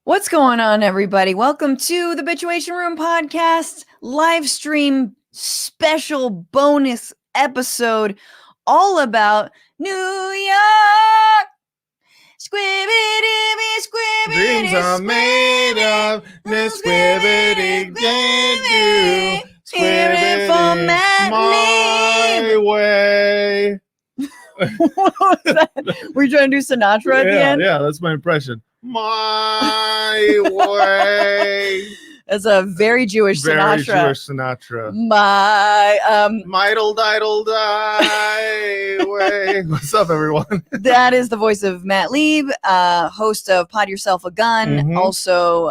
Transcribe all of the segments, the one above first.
What's going on, everybody? Welcome to the Bitchuation Room podcast live stream special bonus episode all about New York. Squibbity, squibbity, Dreams are made of this squibbity doo. Squibbity for Matt Lieb. My way. What was that? Were you trying to do Sinatra at the end? Yeah, that's my impression. My way. That's a very Jewish Very Sinatra. Jewish Sinatra. My Midle diddle die way. What's up, everyone? That is the voice of Matt Lieb, host of Pod Yourself a Gun, Mhm. also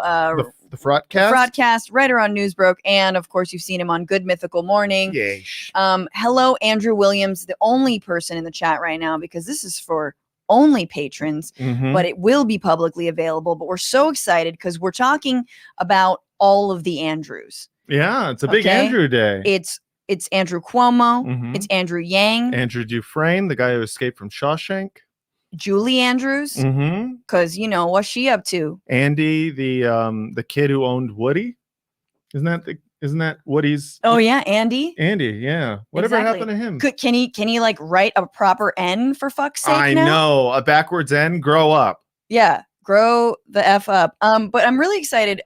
The Frotcast? broadcast, writer on Newsbroke, and of course you've seen him on Good Mythical Morning. Yeesh. Hello, Andrew Williams, the only person in the chat right now, because this is for only patrons, Mhm. but it will be publicly available. But we're so excited because we're talking about all of the Andrews. Yeah, it's a big Okay. Andrew day. It's Andrew Cuomo, Mhm. it's Andrew Yang, Andrew Dufresne, the guy who escaped from Shawshank. Julie Andrews, Mm-hmm. because what's she up to? Andy, the kid who owned Woody, isn't that Woody's? Oh yeah, Andy. Andy, yeah. Whatever Exactly. happened to him? Can he like write a proper N for fuck's sake? I now? know, a backwards N. Grow up. Yeah, grow the F up. But I'm really excited.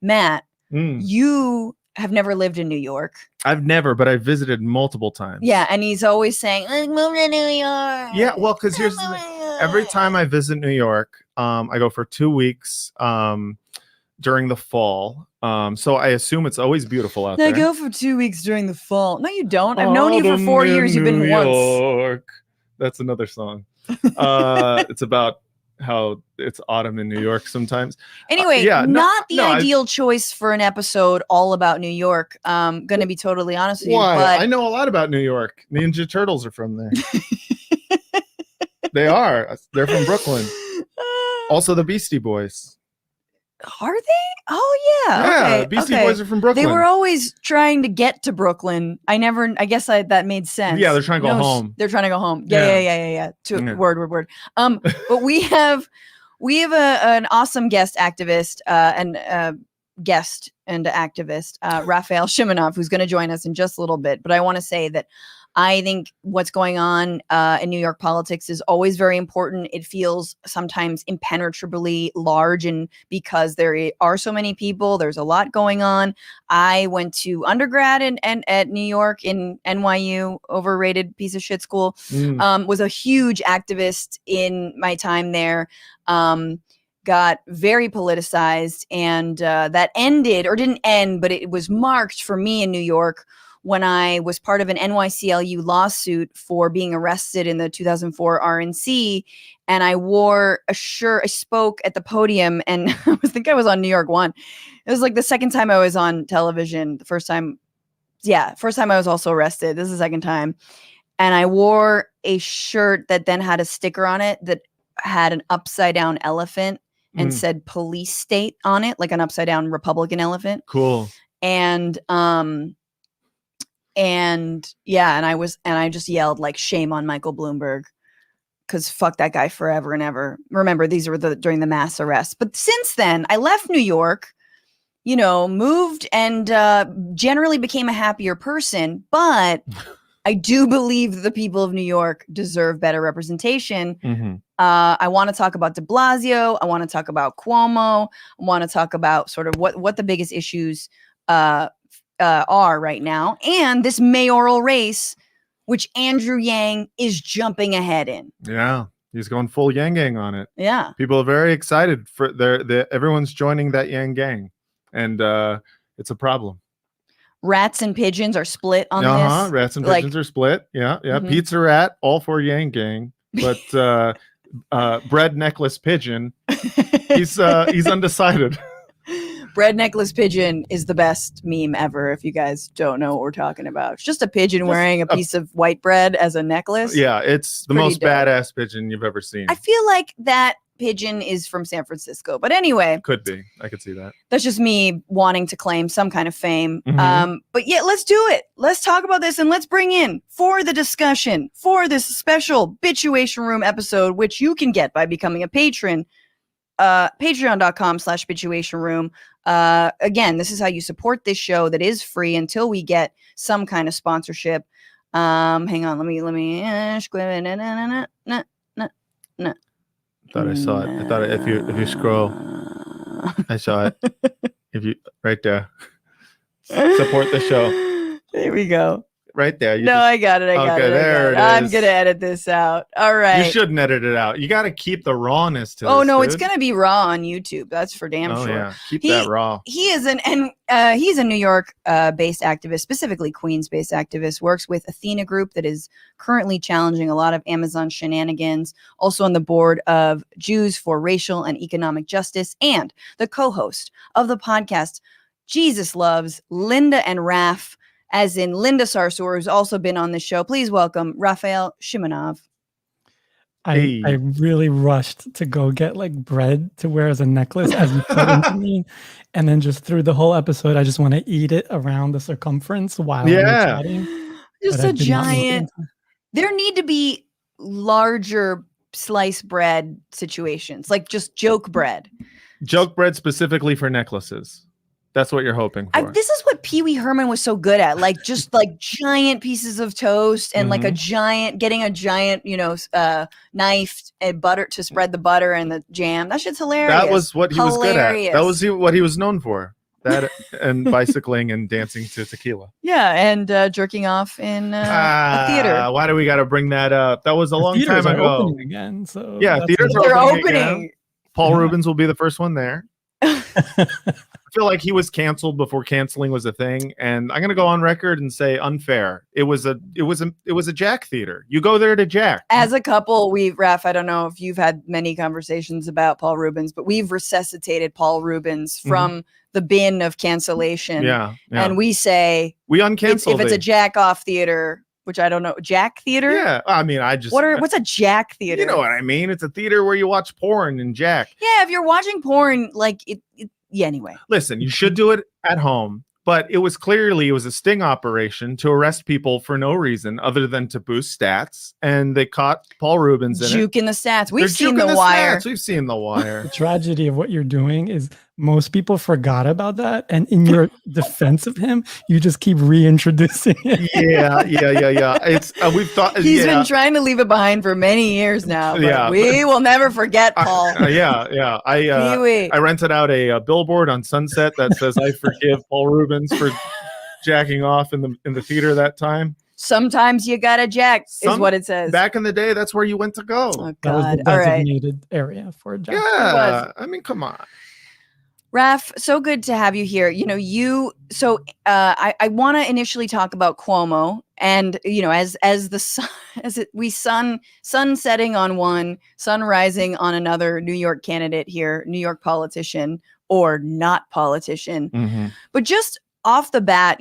Matt, you have never lived in New York. I've never, but I visited multiple times. Yeah, and he's always saying, "Let's move to New York." Yeah, well, because here's the thing. Every time I visit New York, I go for 2 weeks during the fall. So I assume it's always beautiful out I there. go for 2 weeks during the fall. No, you don't. I've known you for 4 years. You've been New once. York. That's another song. It's about how it's autumn in New York sometimes. Anyway, yeah, not the ideal choice for an episode all about New York. Gonna be totally honest with you. Why? But I know a lot about New York. Ninja Turtles are from there. They are. They're from Brooklyn. Also, the Beastie Boys. Are they? Oh yeah. Yeah, Okay. the Beastie okay. Boys are from Brooklyn. They were always trying to get to Brooklyn. I guess that made sense. Yeah, they're trying to go home. They're trying to go home. Yeah. Yeah. Word. But we have an awesome guest activist Rafael Shimunov, who's going to join us in just a little bit. But I want to say that I think what's going on in New York politics is always very important. It feels sometimes impenetrably large, and because there are so many people, there's a lot going on. I went to undergrad and at New York in NYU, overrated piece of shit school. Was a huge activist in my time there. Got very politicized, and that ended, or didn't end, but it was marked for me in New York when I was part of an NYCLU lawsuit for being arrested in the 2004 RNC. And I wore a shirt, I spoke at the podium, and I think I was on New York One. It was like the second time I was on television. The first time I was also arrested. This is the second time. And I wore a shirt that then had a sticker on it that had an upside down elephant and said police state on it, like an upside down Republican elephant. Cool. And I just yelled like, shame on Michael Bloomberg, because fuck that guy forever and ever. Remember, these were during the mass arrests. But since then, I left New York, moved and generally became a happier person. But I do believe that the people of New York deserve better representation. Mm-hmm. I want to talk about DeBlasio. I want to talk about Cuomo. I want to talk about sort of what the biggest issues are right now, and this mayoral race, which Andrew Yang is jumping ahead in. Yeah, he's going full Yang Gang on it. Yeah, people are very excited for everyone's joining that Yang Gang, and it's a problem. Rats and pigeons are split on this. Rats and pigeons are split. Yeah. Mhm. Pizza Rat, all for Yang Gang, but bread necklace pigeon, he's undecided. Bread necklace pigeon is the best meme ever. If you guys don't know what we're talking about, it's just a pigeon wearing a piece of white bread as a necklace. Yeah, it's the most badass pigeon you've ever seen. I feel like that pigeon is from San Francisco, but anyway, could be. I could see that. That's just me wanting to claim some kind of fame. Mhm. But yeah, let's do it. Let's talk about this, and let's bring in for the discussion for this special Bitchuation Room episode, which you can get by becoming a patron, patreon.com/Bitchuation room. Again, this is how you support this show that is free until we get some kind of sponsorship. Hang on, let me Thought I saw it. I thought if you scroll, I saw it. If you right there, support the show. There we go. Right there. I got it. There it is. I'm gonna edit this out. All right. You shouldn't edit it out. You got to keep the rawness to. Oh this, no, dude. It's gonna be raw on YouTube. That's for damn sure. Yeah, keep that raw. He's a New York based activist, specifically Queens based activist. Works with Athena Group that is currently challenging a lot of Amazon shenanigans. Also on the board of Jews for Racial and Economic Justice, and the co-host of the podcast Jesus Loves, Linda and Raf. As in Linda Sarsour, who's also been on this show. Please welcome Rafael Shimunov. I really rushed to go get like bread to wear as a necklace as you put into me. And then just through the whole episode, I just want to eat it around the circumference while we're chatting. Just a giant. There need to be larger sliced bread situations, like just joke bread. Joke bread specifically for necklaces. That's what you're hoping for. This is what Pee Wee Herman was so good at, like just like giant pieces of toast and like getting a giant, knife and butter to spread the butter and the jam. That shit's hilarious. That was what he was good at. That was what he was known for. That and bicycling and dancing to tequila. Yeah, and jerking off in a theater. Why do we got to bring that up? That was a long time ago. Opening again, so yeah, theaters are opening. Again. Paul Rubens will be the first one there. I feel like he was canceled before canceling was a thing, and I'm gonna go on record and say unfair. It was a Jack theater. You go there to Jack. As a couple, Raf, I don't know if you've had many conversations about Paul Rubens, but we've resuscitated Paul Rubens from the bin of cancellation. Yeah. And we say we uncancel if it's a jack off theater. Which I don't know. Jack theater? Yeah. I mean, what's a Jack theater? You know what I mean? It's a theater where you watch porn and Jack. Yeah, if you're watching porn, like anyway. Listen, you should do it at home. But it was a sting operation to arrest people for no reason other than to boost stats. And they caught Paul Rubens in it. Juking the stats. We've seen The Wire. We've seen The Wire. The tragedy of what you're doing is most people forgot about that. And in your defense of him, you just keep reintroducing it. Yeah. It's we've thought he's been trying to leave it behind for many years now. But we will never forget Paul. I rented out a billboard on Sunset that says I forgive Paul Rubens for jacking off in the theater that time. Sometimes you gotta jack is what it says. Back in the day, that's where you went to go. Oh, that was the designated area for a jack. Yeah, I mean, come on. Raf, so good to have you here. I want to initially talk about Cuomo, and sun setting on one, sun rising on another New York candidate here, New York politician or not politician, but just off the bat,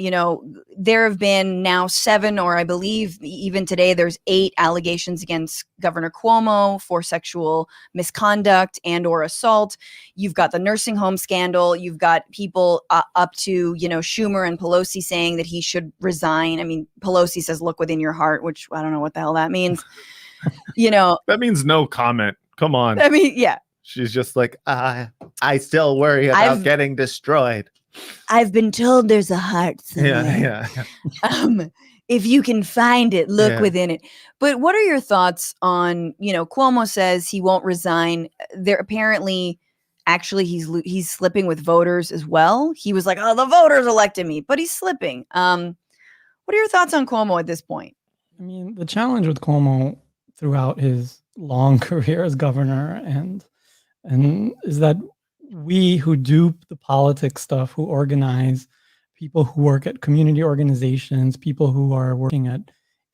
there have been now 7, or I believe even today, there's 8 allegations against Governor Cuomo for sexual misconduct and or assault. You've got the nursing home scandal. You've got people up to, Schumer and Pelosi saying that he should resign. I mean, Pelosi says, look within your heart, which I don't know what the hell that means. That means no comment. Come on. I mean, yeah. She's just like, I still worry about getting destroyed. I've been told there's a heart somewhere. Yeah. If you can find it, look within it. But what are your thoughts on, Cuomo says he won't resign. There apparently, actually, he's slipping with voters as well. He was like, oh, the voters elected me, but he's slipping. What are your thoughts on Cuomo at this point? I mean, the challenge with Cuomo throughout his long career as governor and is that we who do the politics stuff, who organize, people who work at community organizations, people who are working at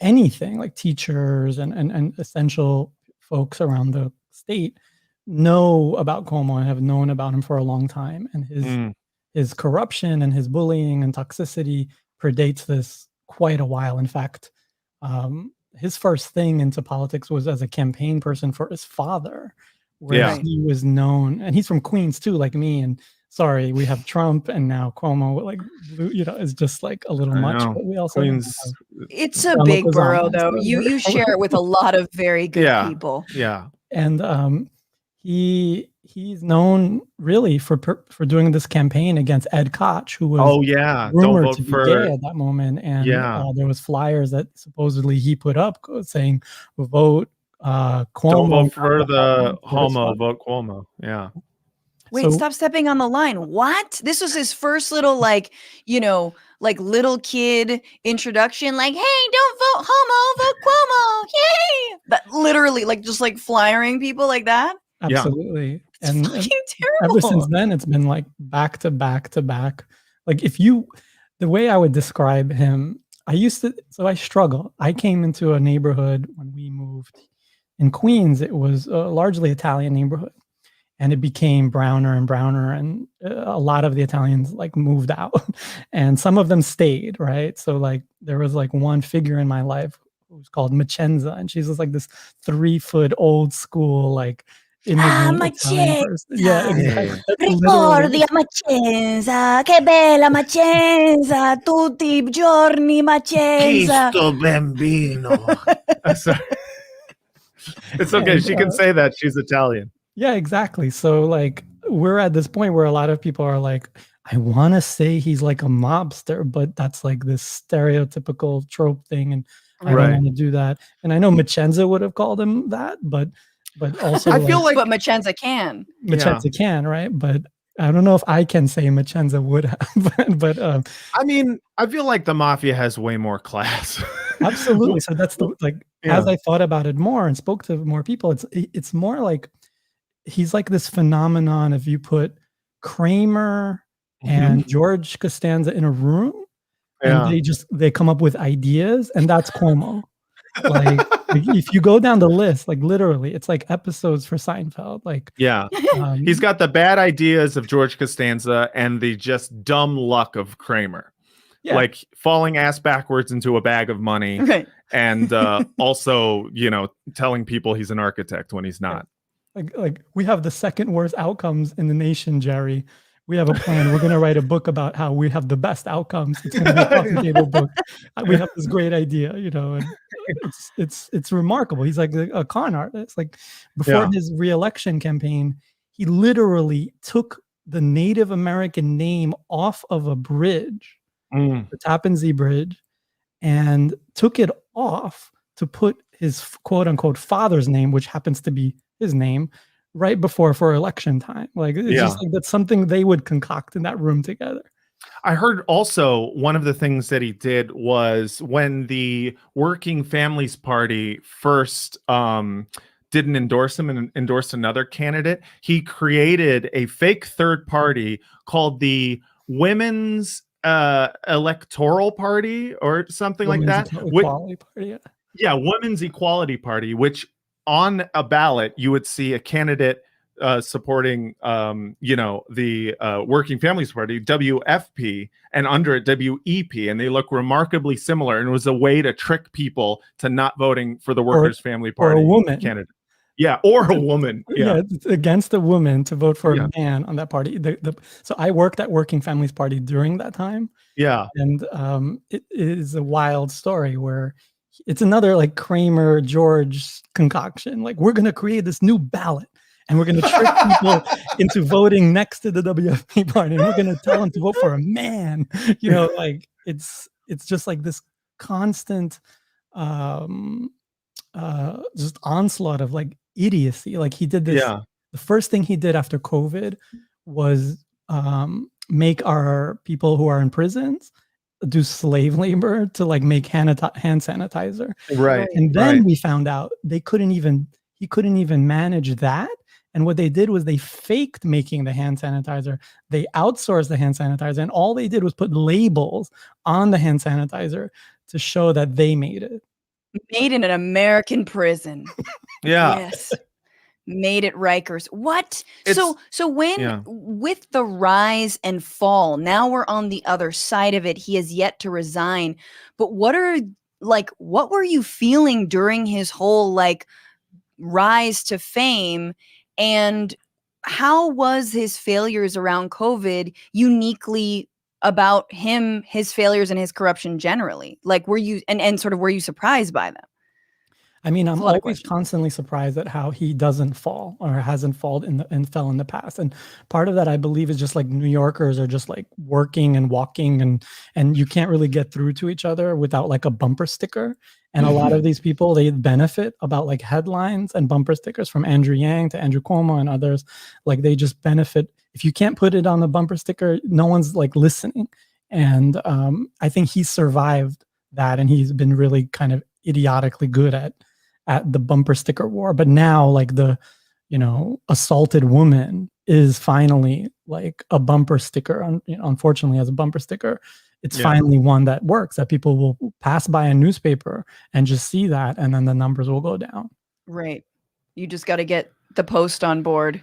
anything like teachers and essential folks around the state know about Cuomo and have known about him for a long time. And his corruption and his bullying and toxicity predates this quite a while. In fact, his first thing into politics was as a campaign person for his father. Where he was known, and he's from Queens too, like me. And sorry, we have Trump and now Cuomo. Like, is just like a little much. But we also it's a big borough, though. You share it with a lot of very good people. Yeah, and he he's known really for doing this campaign against Ed Koch, who was don't rumored vote to be for gay at that moment, and there was flyers that supposedly he put up saying vote Cuomo. Don't vote for the homo, vote Cuomo. Yeah. Wait, stop stepping on the line. What? This was his first little, like, you know, like little kid introduction. Like, hey, don't vote homo, vote Cuomo. Yay! But literally, like, just like flyering people like that. Absolutely. It's fucking terrible. Ever since then, it's been like back to back to back. Like the way I would describe him, I struggle. I came into a neighborhood when we moved in Queens. It was a largely Italian neighborhood. And it became browner and browner, and a lot of the Italians like moved out, and some of them stayed, right? So like there was like one figure in my life who was called Macenza, and she's just like this 3-foot old school like immigrant Italian person. Yeah, exactly. Ricordi a Macenza, che bella Macenza, tutti I giorni Macenza. Cristo bambino. Sorry. It's okay. She can say that. She's Italian. Yeah, exactly. So like we're at this point where a lot of people are like, I want to say he's like a mobster, but that's like this stereotypical trope thing, and I don't want to do that. And I know Macenza would have called him that, but also I feel like but Macenza can. Macenza can, right? But I don't know if I can say Macenza would have, but I mean, I feel like the mafia has way more class. Absolutely. So that's as I thought about it more and spoke to more people, it's more like he's like this phenomenon. If you put Kramer and George Costanza in a room, and they come up with ideas, and that's Cuomo. Like if you go down the list, like literally, it's like episodes for Seinfeld. Like he's got the bad ideas of George Costanza and the just dumb luck of Kramer. Yeah. Like falling ass backwards into a bag of money, and also, you know, telling people he's an architect when he's not. Like we have the second worst outcomes in the nation, Jerry. We have a plan. We're going to write a book about how we have the best outcomes. It's going to be a coffee table book. We have this great idea, you know, and it's remarkable. He's like a con artist. Like before his re-election campaign, he literally took the Native American name off of a bridge, the Tappan Zee Bridge, and took it off to put his quote unquote father's name, which happens to be his name, right before for election time. Like it's just like that's something they would concoct in that room together. I heard also one of the things that he did was when the Working Families Party first didn't endorse him and endorsed another candidate, he created a fake third party called the Women's Electoral Party or something like that. Equality Party, Women's Equality Party, which on a ballot, you would see a candidate supporting, the Working Families Party, WFP, and under it, WEP, and they look remarkably similar. And it was a way to trick people to not voting for the Workers' Family Party or a woman candidate. Yeah, or a woman. Yeah, it's against a woman to vote for a man on that party. So I worked at Working Families Party during that time. Yeah, and it is a wild story where it's another like Kramer George concoction. Like we're going to create this new ballot and we're going to trick people into voting next to the WFP party. And we're going to tell them to vote for a man, you know, like it's just like this constant just onslaught of like idiocy. Like he did this. The first thing he did after COVID was make our people who are in prisons do slave labor to like make hand sanitizer. Right. And then we found out he couldn't even manage that. And what they did was they faked making the hand sanitizer. They outsourced the hand sanitizer, and all they did was put labels on the hand sanitizer to show that they made it. Made in an American prison. Yes. Made at Rikers. What? So when with the rise and fall, now we're on the other side of it. He has yet to resign. But what were you feeling during his whole like rise to fame? And how was his failures around COVID uniquely about him, his failures and his corruption generally? Like were you and sort of were you surprised by them? I mean, It's I'm a lot of always questions. constantly surprised at how he doesn't fall or hasn't fallen and fell in the past. And part of that, I believe, is just like New Yorkers are just like working and walking, and you can't really get through to each other without like a bumper sticker. And a lot of these people, they benefit about like headlines and bumper stickers, from Andrew Yang to Andrew Cuomo and others. Like they just benefit. If you can't put it on the bumper sticker, no one's like listening. And I think he survived that, and he's been really kind of idiotically good at the bumper sticker war. But now, like, the assaulted woman is finally like a bumper sticker. Unfortunately, as a bumper sticker, it's finally one that works, that people will pass by a newspaper and just see that, and then the numbers will go down. Right. You just got to get the Post on board.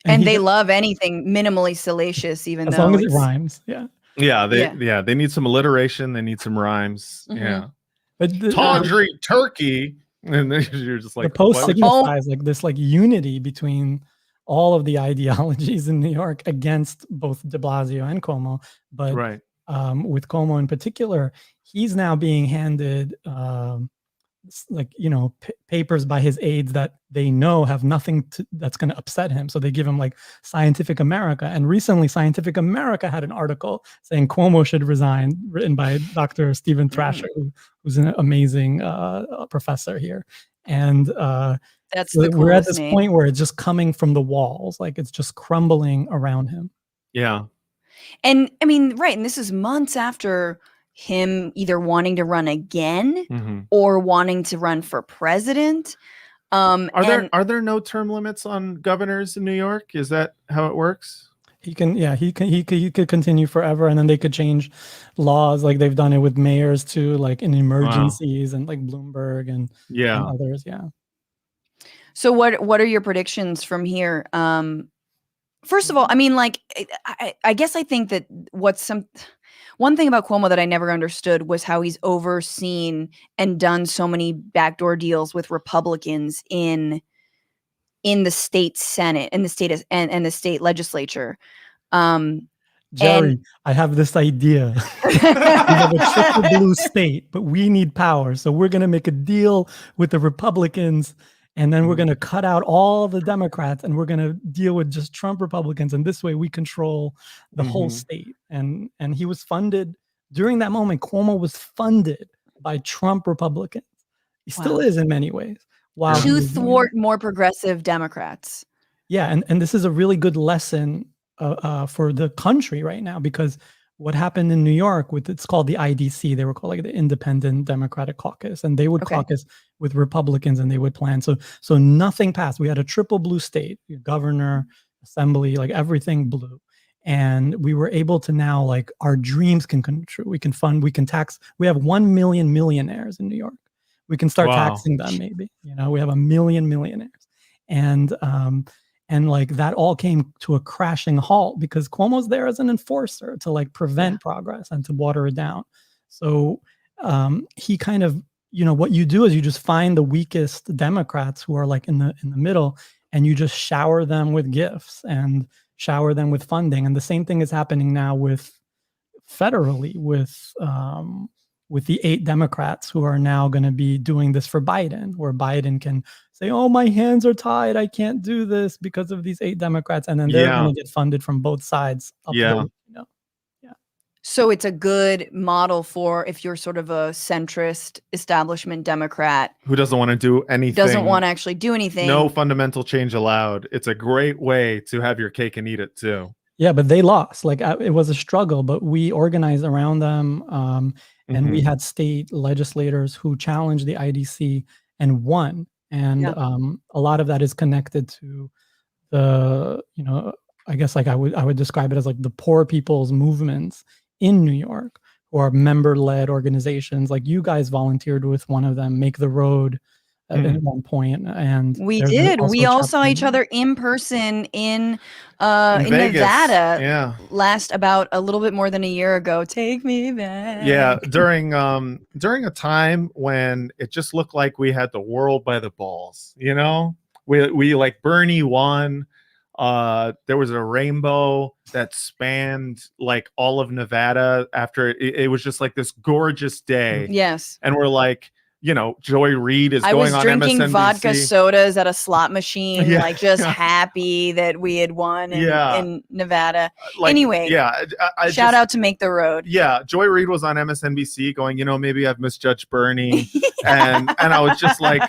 And they love anything minimally salacious, even as though long as it rhymes. Yeah, they need some alliteration, they need some rhymes. Yeah. But tawdry turkey, and then you're just like, the Post signifies like this like unity between all of the ideologies in New York against both de Blasio and Cuomo. But with Cuomo in particular, he's now being handed papers by his aides that they know have nothing that's going to upset him. So they give him like Scientific America. And recently Scientific America had an article saying Cuomo should resign, written by Dr. Stephen Thrasher, who's an amazing professor here. And that's we're at this point where it's just coming from the walls, like it's just crumbling around him. Yeah. And I mean, right. And this is months after him either wanting to run again or wanting to run for president. Are there no term limits on governors in New York? Is that how it works? He could continue forever, and then they could change laws like they've done it with mayors too, like in emergencies and like Bloomberg and others. Yeah. So what are your predictions from here? First of all, I mean, like, I guess I think that one thing about Cuomo that I never understood was how he's overseen and done so many backdoor deals with Republicans in the state Senate and the state and the state legislature. Jerry, I have this idea. We have a triple blue state, but we need power. So we're going to make a deal with the Republicans, and then we're going to cut out all the Democrats, and we're going to deal with just Trump Republicans. And this way we control the whole state. And he was funded during that moment. Cuomo was funded by Trump Republicans. He still is in many ways. To thwart more progressive Democrats. Yeah. And this is a really good lesson for the country right now, because what happened in New York it's called the IDC, they were called like the Independent Democratic Caucus, and they would caucus with Republicans, and they would plan. So nothing passed. We had a triple blue state, governor, assembly, like everything blue. And we were able to now, like, our dreams can come true. We can fund, we can tax. We have 1 million millionaires in New York. We can start taxing them, maybe. We have 1 million millionaires. And like that all came to a crashing halt because Cuomo's there as an enforcer to like prevent progress and to water it down. So he kind of, what you do is you just find the weakest Democrats who are like in the middle, and you just shower them with gifts and shower them with funding. And the same thing is happening now federally with the 8 Democrats who are now going to be doing this for Biden, where Biden can say, oh, my hands are tied, I can't do this because of these 8 Democrats. And then they're going to get funded from both sides. So it's a good model for if you're sort of a centrist establishment Democrat who doesn't want to do anything, doesn't want to actually do anything. No fundamental change allowed. It's a great way to have your cake and eat it too. Yeah, but they lost. Like it was a struggle, but we organized around them. And we had state legislators who challenged the IDC and won. And a lot of that is connected to the, I guess like I would describe it as like the poor people's movements in New York, who are member-led organizations. Like you guys volunteered with one of them, Make the Road, at one point, and we did. We all saw each other in person in Nevada. Last about a little bit more than a year ago. Take me back. Yeah, during a time when it just looked like we had the world by the balls. We like Bernie won. There was a rainbow that spanned like all of Nevada after it was just like this gorgeous day. Yes. And we're like, Joy Reid is I going was on drinking MSNBC. vodka sodas at a slot machine, Yeah. like just happy that we had won in Nevada. Anyway, shout out to Make the Road. Yeah, Joy Reid was on MSNBC going, maybe I've misjudged Bernie, and I was just like,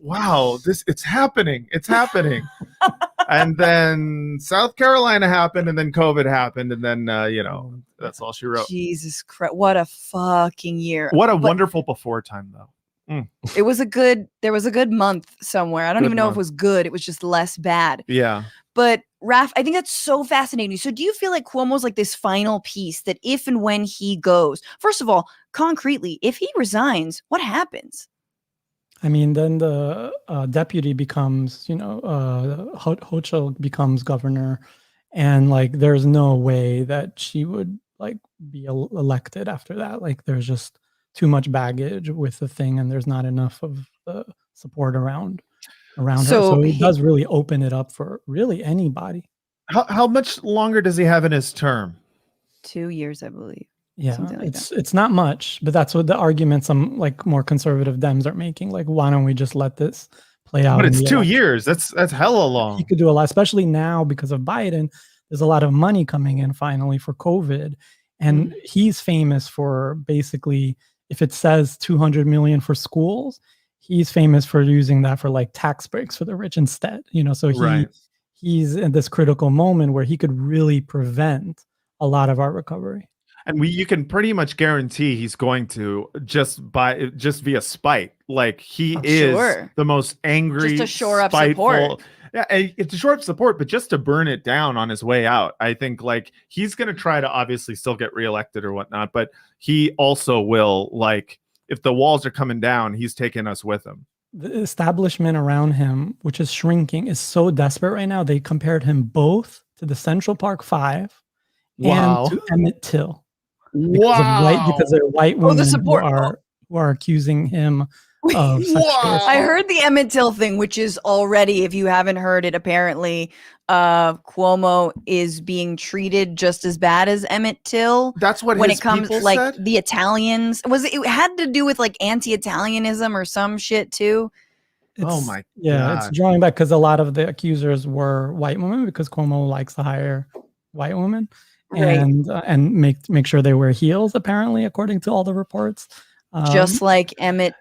wow, it's happening. And then South Carolina happened, and then COVID happened, and then that's all she wrote. Jesus Christ, what a fucking year! What a wonderful before time, though. There was a good month somewhere. I don't even know if it was good. It was just less bad. Yeah. But Raph, I think that's so fascinating. So do you feel like Cuomo's like this final piece that if and when he goes, first of all, concretely, if he resigns, what happens? I mean, then the deputy becomes, Hochul becomes governor, and like, there's no way that she would like be elected after that. Like, there's just too much baggage with the thing, and there's not enough of the support around her. So it does really open it up for really anybody. How much longer does he have in his term? 2 years, I believe. Yeah, it's not much, but that's what the argument some like more conservative Dems are making. Like, why don't we just let this play out? But it's 2 years. That's hella long. He could do a lot, especially now because of Biden. There's a lot of money coming in finally for COVID, and he's famous for basically, if it says 200 million for schools, he's famous for using that for like tax breaks for the rich instead. So he's in this critical moment where he could really prevent a lot of our recovery. And you can pretty much guarantee he's going to just via spite. Like, he is the most angry, just to shore up spiteful support. Yeah, it's to shore up support, but just to burn it down on his way out. I think like he's going to try to obviously still get reelected or whatnot, but he also will, like, if the walls are coming down, he's taking us with him. The establishment around him, which is shrinking, is so desperate right now. They compared him both to the Central Park Five and to Emmett Till. Because they're white women who are accusing him of sexual assault. I heard the Emmett Till thing, which is already, if you haven't heard it, apparently Cuomo is being treated just as bad as Emmett Till. That's what when his it comes people like said? The Italians. It had to do with like anti-Italianism or some shit too. God. It's drawing back because a lot of the accusers were white women, because Cuomo likes to hire white women. And make sure they wear heels, apparently, according to all the reports. Just like Emmett.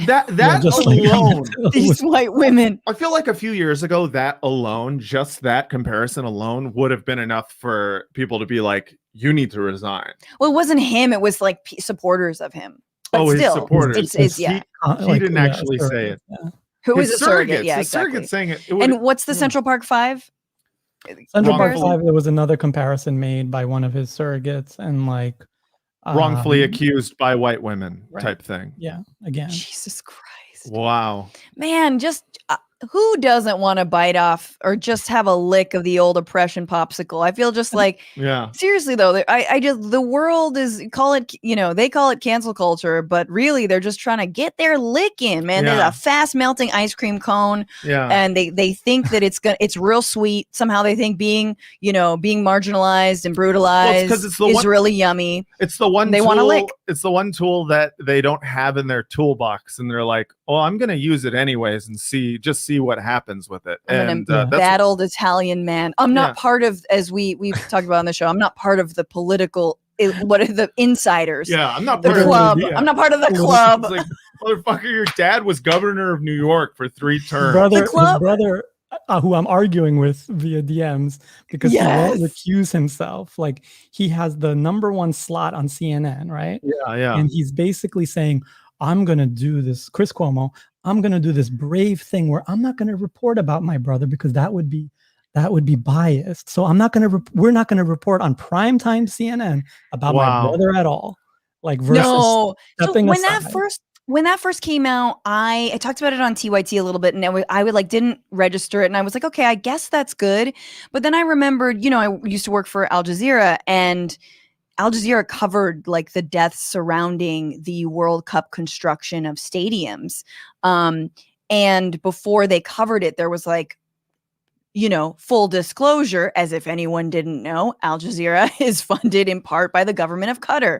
That alone, these white women. I feel like a few years ago, that alone, just that comparison alone, would have been enough for people to be like, "You need to resign." Well, it wasn't him; it was like supporters of him. But still, his supporters. He didn't actually say it. Yeah. Who is a surrogate? Yeah, exactly. Surrogate saying it. And what's the Central Park Five? Central Park Five, there was another comparison made by one of his surrogates, and like wrongfully accused by white women type thing. Yeah, again. Jesus Christ. Wow. Man, just who doesn't want to bite off or just have a lick of the old oppression popsicle? I feel just like, seriously though, I just, the world is, they call it cancel culture, but really they're just trying to get their lick in, man. There's a fast melting ice cream cone. And they think that it's real sweet. Somehow they think being marginalized and brutalized is really yummy. It's the one they want to lick. It's the one tool that they don't have in their toolbox. And they're like, oh, I'm going to use it anyways and see what happens with it. And that old Italian man. I'm not part of, as we've talked about on the show, I'm not part of the political, what are the insiders? Yeah, I'm not the part club. Of I'm not part of the club. It's like, motherfucker, your dad was governor of New York for 3 terms. His brother, who I'm arguing with via DMs, because he won't recuse himself. Like, he has the #1 slot on CNN, right? Yeah. And he's basically saying, I'm going to do this, Chris Cuomo, I'm going to do this brave thing where I'm not going to report about my brother because that would be biased. So we're not going to report on primetime CNN about my brother at all. Like, versus stepping aside. When that first came out, I talked about it on TYT a little bit, and I didn't register it, and I was like, okay, I guess that's good. But then I remembered, I used to work for Al Jazeera, and Al Jazeera covered like the deaths surrounding the World Cup construction of stadiums. And before they covered it, there was like full disclosure, as if anyone didn't know, Al Jazeera is funded in part by the government of Qatar.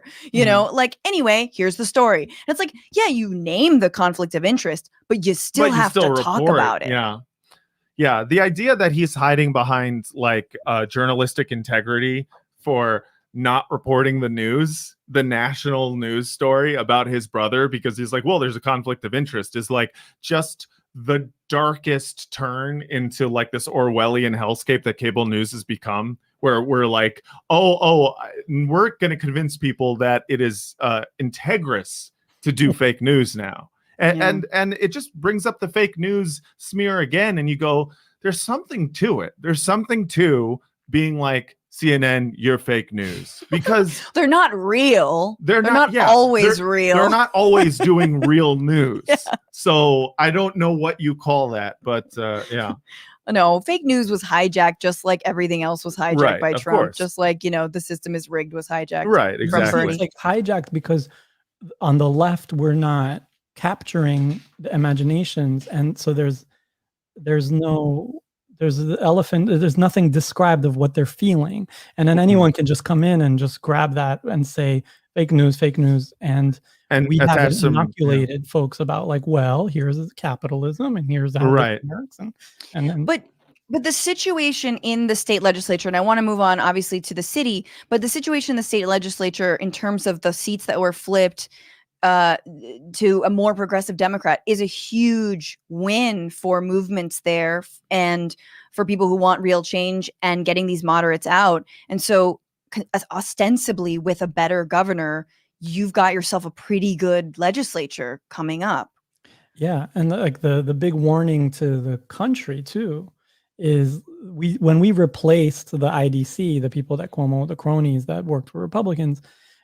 Anyway, here's the story. And it's like, yeah, you name the conflict of interest, but you still have to talk about it. Yeah. The idea that he's hiding behind journalistic integrity for not reporting the national news story about his brother, because he's like, well, there's a conflict of interest, is like just the darkest turn into like this Orwellian hellscape that cable news has become, where we're like, we're going to convince people that it is integrous to do fake news now. And it just brings up the fake news smear again. And you go, there's something to it. There's something to being like, CNN, you're fake news, because they're not real. They're not always real. They're not always doing real news. So I don't know what you call that, but yeah. No, fake news was hijacked just like everything else was hijacked by Trump. Course. Just like, the system is rigged was hijacked. Right, exactly. It's like hijacked because on the left, we're not capturing the imaginations. And so there's the elephant, there's nothing described of what they're feeling. And then anyone can just come in and just grab that and say fake news. And we have inoculated folks about like, well, here's capitalism and here's how it works. But the situation in the state legislature, and I want to move on obviously to the city, but the situation in the state legislature in terms of the seats that were flipped to a more progressive Democrat is a huge win for movements there and for people who want real change and getting these moderates out. And so ostensibly with a better governor, you've got yourself a pretty good legislature coming up. Yeah. And like the big warning to the country too is when we replaced the IDC, the people that Cuomo, the cronies that worked for Republicans,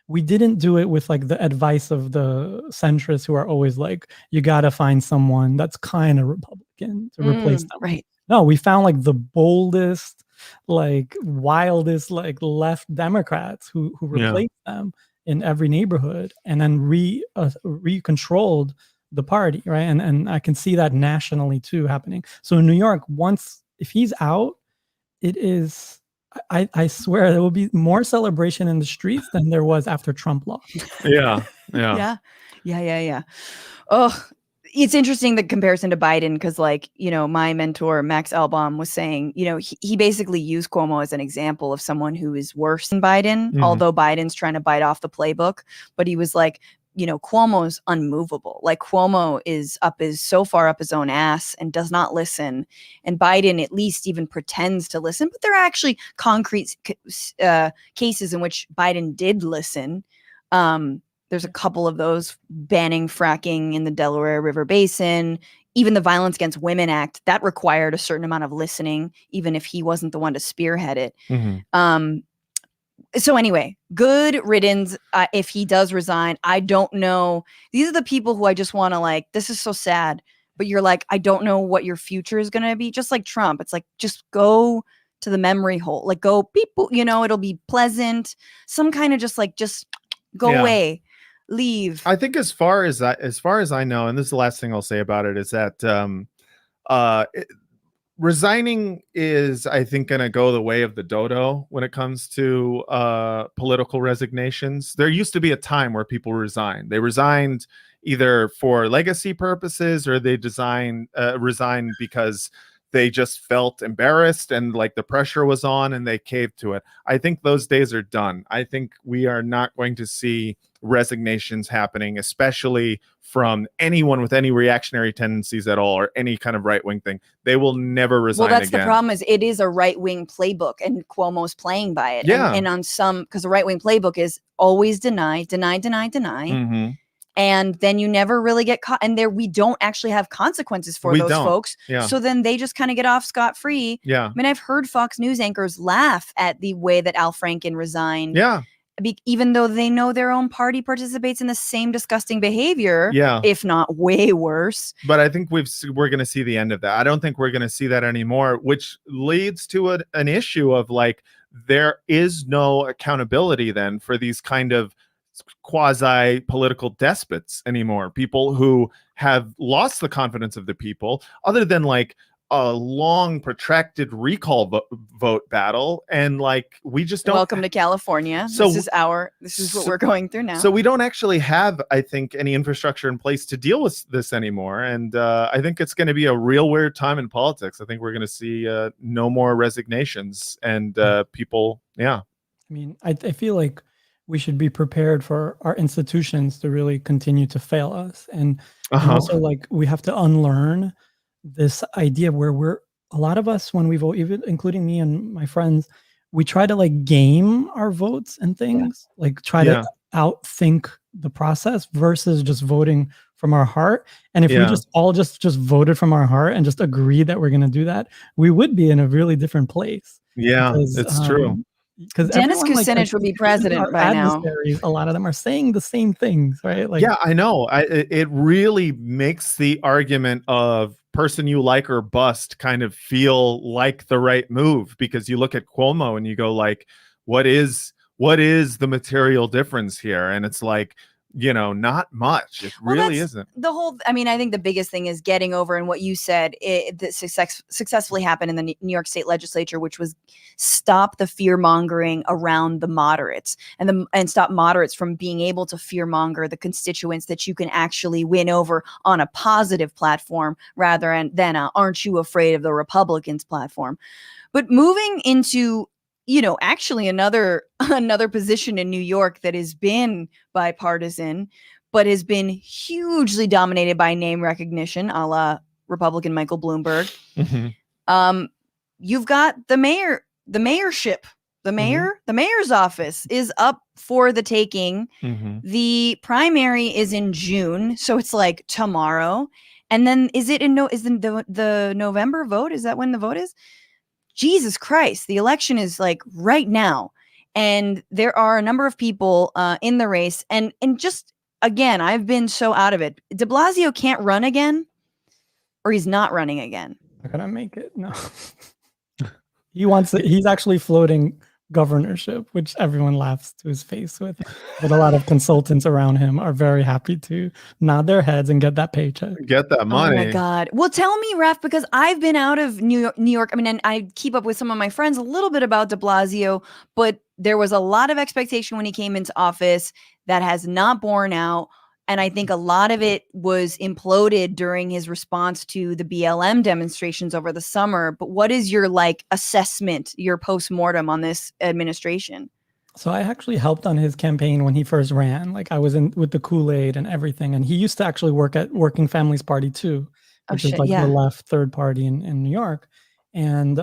we didn't do it with like the advice of the centrists who are always like, you got to find someone that's kind of Republican to replace them. Right. No, we found like the boldest, like wildest, like left Democrats who replaced them in every neighborhood and then recontrolled the party. Right. And I can see that nationally too happening. So in New York, if he's out, it is, I swear there will be more celebration in the streets than there was after Trump lost. Yeah. Oh, it's interesting the comparison to Biden because, like, my mentor Max Albaum was saying, he basically used Cuomo as an example of someone who is worse than Biden, although Biden's trying to bite off the playbook. But he was like, Cuomo's unmovable. Like Cuomo is so far up his own ass and does not listen. And Biden at least even pretends to listen. But there are actually concrete cases in which Biden did listen. There's a couple of those, banning fracking in the Delaware River Basin. Even the Violence Against Women Act, that required a certain amount of listening, even if he wasn't the one to spearhead it. So anyway, good riddance if he does resign. I don't know. These are the people who I just want to like, this is so sad. But you're like, I don't know what your future is going to be. Just like Trump. It's like, just go to the memory hole. Like go, beep, boop, it'll be pleasant. Some kind of just go away. Leave. I think as far as I know, and this is the last thing I'll say about it, is that resigning is, I think, going to go the way of the dodo when it comes to political resignations. There used to be a time where people resigned. They resigned either for legacy purposes or they resigned because they just felt embarrassed and like the pressure was on and they caved to it. I think those days are done. I think we are not going to see resignations happening, especially from anyone with any reactionary tendencies at all or any kind of right-wing thing. They will never resign again. Well, that's again. The problem is it is a right-wing playbook and Cuomo's playing by it. Yeah. And on some, because the right-wing playbook is always deny. And then you never really get caught. And we don't actually have consequences for those folks. Yeah. So then they just kind of get off scot-free. Yeah. I mean, I've heard Fox News anchors laugh at the way that Al Franken resigned. Yeah. Even though they know their own party participates in the same disgusting behavior, if not way worse. But I think we're going to see the end of that. I don't think we're going to see that anymore, which leads to an issue of like, there is no accountability then for these kind of quasi political despots anymore. People who have lost the confidence of the people, other than like a long protracted recall vote battle, and like we just don't. Welcome to California. So this is what we're going through now. So we don't actually have, I think, any infrastructure in place to deal with this anymore, and I think it's going to be a real weird time in politics. I think we're going to see no more resignations and people. Yeah, I mean, I feel like we should be prepared for our institutions to really continue to fail us, and also like we have to unlearn this idea where a lot of us, when we vote, even including me and my friends, we try to like game our votes and things, like try to outthink the process versus just voting from our heart. And if we just all just voted from our heart and just agreed that we're going to do that, we would be in a really different place. Yeah, it's true. Because Dennis Kucinich would be president by now. A lot of them are saying the same things, right? Like, yeah, I know. It really makes the argument of person you like or bust kind of feel like the right move, because you look at Cuomo and you go like, what is the material difference here? And it's like, you know, not much. It really isn't. I mean, I think the biggest thing is getting over, and what you said, that successfully happened in the New York State legislature, which was stop the fear mongering around the moderates and stop moderates from being able to fear monger the constituents that you can actually win over on a positive platform rather than aren't you afraid of the Republicans platform. But moving into, you know, actually another position in New York that has been bipartisan, but has been hugely dominated by name recognition, a la Republican Michael Bloomberg. You've got the mayorship, the mayor's office is up for the taking. The primary is in June, so it's like tomorrow. And then is the November vote? Is that when the vote is? Jesus Christ, the election is like right now. And there are a number of people in the race. And just, again, I've been so out of it. DeBlasio can't run again, or he's not running again. Not gonna make it, no. He's actually floating governorship, which everyone laughs to his face with. But a lot of consultants around him are very happy to nod their heads and get that paycheck. Get that money. Oh my God. Well, tell me, Raf, because I've been out of New York. I mean, and I keep up with some of my friends a little bit about de Blasio, but there was a lot of expectation when he came into office that has not borne out. And I think a lot of it was imploded during his response to the BLM demonstrations over the summer. But what is your assessment, your postmortem on this administration? So I actually helped on his campaign when he first ran. Like I was in with the Kool-Aid and everything. And he used to actually work at Working Families Party too, which is the left third party in New York. And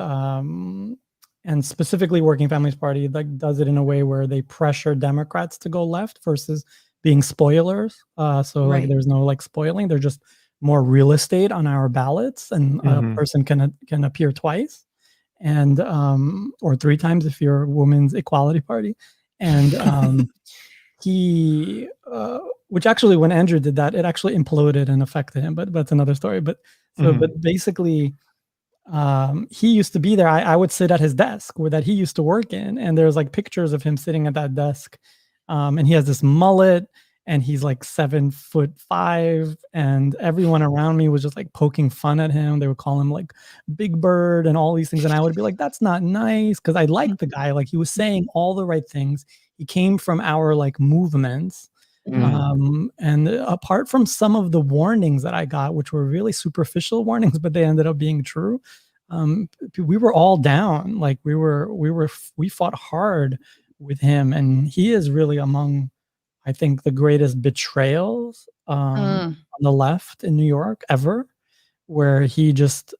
specifically Working Families Party does it in a way where they pressure Democrats to go left versus being spoilers. There's no spoiling. They're just more real estate on our ballots, and a person can appear twice and or three times if you're a women's equality party. And he which actually when Andrew did that, it actually imploded and affected him, but that's another story. But basically he used to be there. I would sit at his desk that he used to work in, and there's pictures of him sitting at that desk. And he has this mullet, and he's 7'5", and everyone around me was just poking fun at him. They would call him Big Bird and all these things. And I would be like, that's not nice. Cause I liked the guy. He was saying all the right things. He came from our movements. And apart from some of the warnings that I got, which were really superficial warnings, but they ended up being true. We were all down. We fought hard with him, and he is really among, I think, the greatest betrayals on the left in New York ever, where he's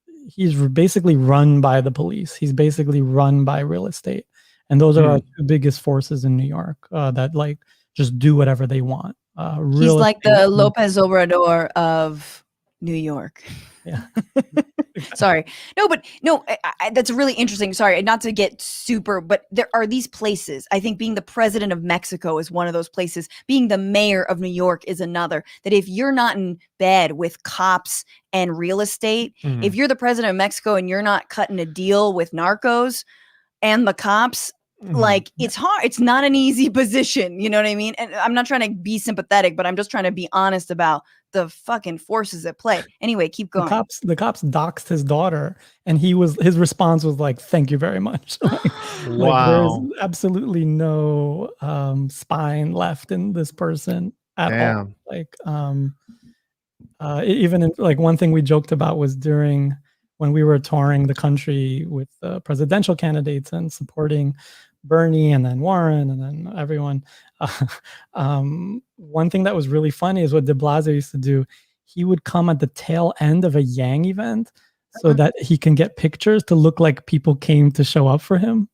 basically run by the police. He's basically run by real estate, and those are our two biggest forces in New York that just do whatever they want. He's like the Lopez Obrador of New York. Yeah. Sorry. No, that's really interesting. Sorry, not to get super, but there are these places. I think being the president of Mexico is one of those places. Being the mayor of New York is another. That if you're not in bed with cops and real estate, if you're the president of Mexico and you're not cutting a deal with narcos and the cops, like it's hard. It's not an easy position. You know what I mean? And I'm not trying to be sympathetic, but I'm just trying to be honest about the fucking forces at play. Anyway, keep going. The cops doxed his daughter, and his response was like, "Thank you very much." Like there's absolutely no spine left in this person at all. Like even like one thing we joked about was during when we were touring the country with presidential candidates and supporting Bernie and then Warren and then everyone. One thing that was really funny is what de Blasio used to do. He would come at the tail end of a Yang event so that he can get pictures to look like people came to show up for him.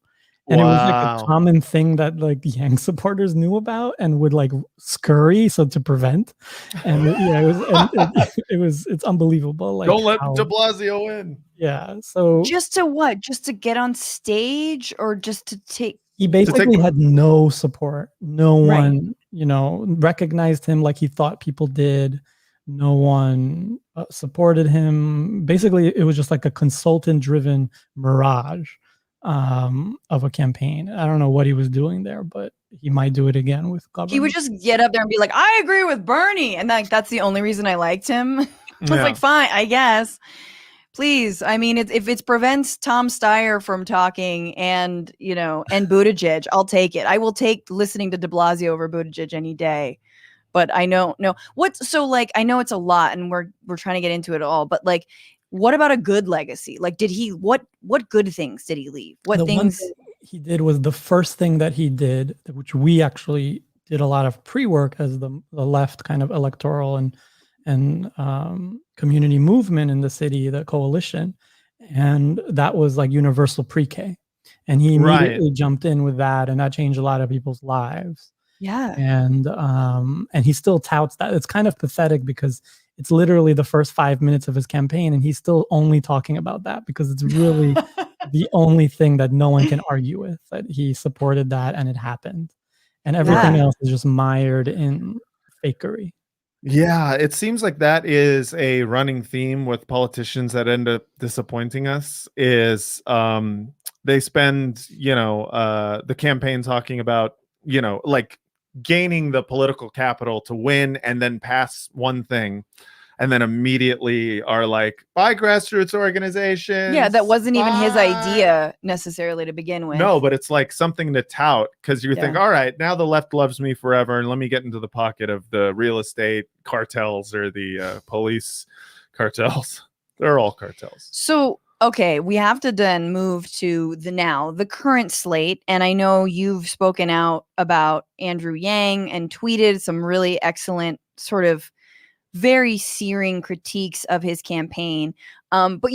And it was like a common thing that like Yang supporters knew about and would like scurry to prevent. And it's unbelievable. Like, don't let de Blasio in. Yeah. So just to what? Just to get on stage or just to take? He basically had no support. No one, recognized him like he thought people did. No one supported him. Basically, it was just like a consultant-driven mirage of a campaign. I don't know what he was doing there, but he might do it again with government. He would just get up there and be like, "I agree with Bernie," and that's the only reason I liked him. I was like, "Fine, I guess." Please, I mean, if it prevents Tom Steyer from talking and Buttigieg, I'll take it. I will take listening to de Blasio over Buttigieg any day. But I know I know it's a lot and we're trying to get into it all, but like, what about a good legacy? Like, what good things did he leave? What things one thing he did was the first thing that he did, which we actually did a lot of pre-work as the left kind of electoral and community movement in the city, the coalition, and that was like universal pre-K, and he immediately jumped in with that, and that changed a lot of people's lives. Yeah. And he still touts that. It's kind of pathetic because it's literally the first 5 minutes of his campaign and he's still only talking about that because it's really the only thing that no one can argue with, that he supported that and it happened, and everything else is just mired in fakery. Yeah, it seems like that is a running theme with politicians that end up disappointing us is they spend, the campaign talking about, like gaining the political capital to win and then pass one thing and then immediately are like, bye grassroots organizations. Yeah, that wasn't even his idea necessarily to begin with. No, but it's like something to tout because you think, all right, now the left loves me forever and let me get into the pocket of the real estate cartels or the police cartels. They're all cartels. So, okay, we have to then move to the current slate. And I know you've spoken out about Andrew Yang and tweeted some really excellent sort of very searing critiques of his campaign. But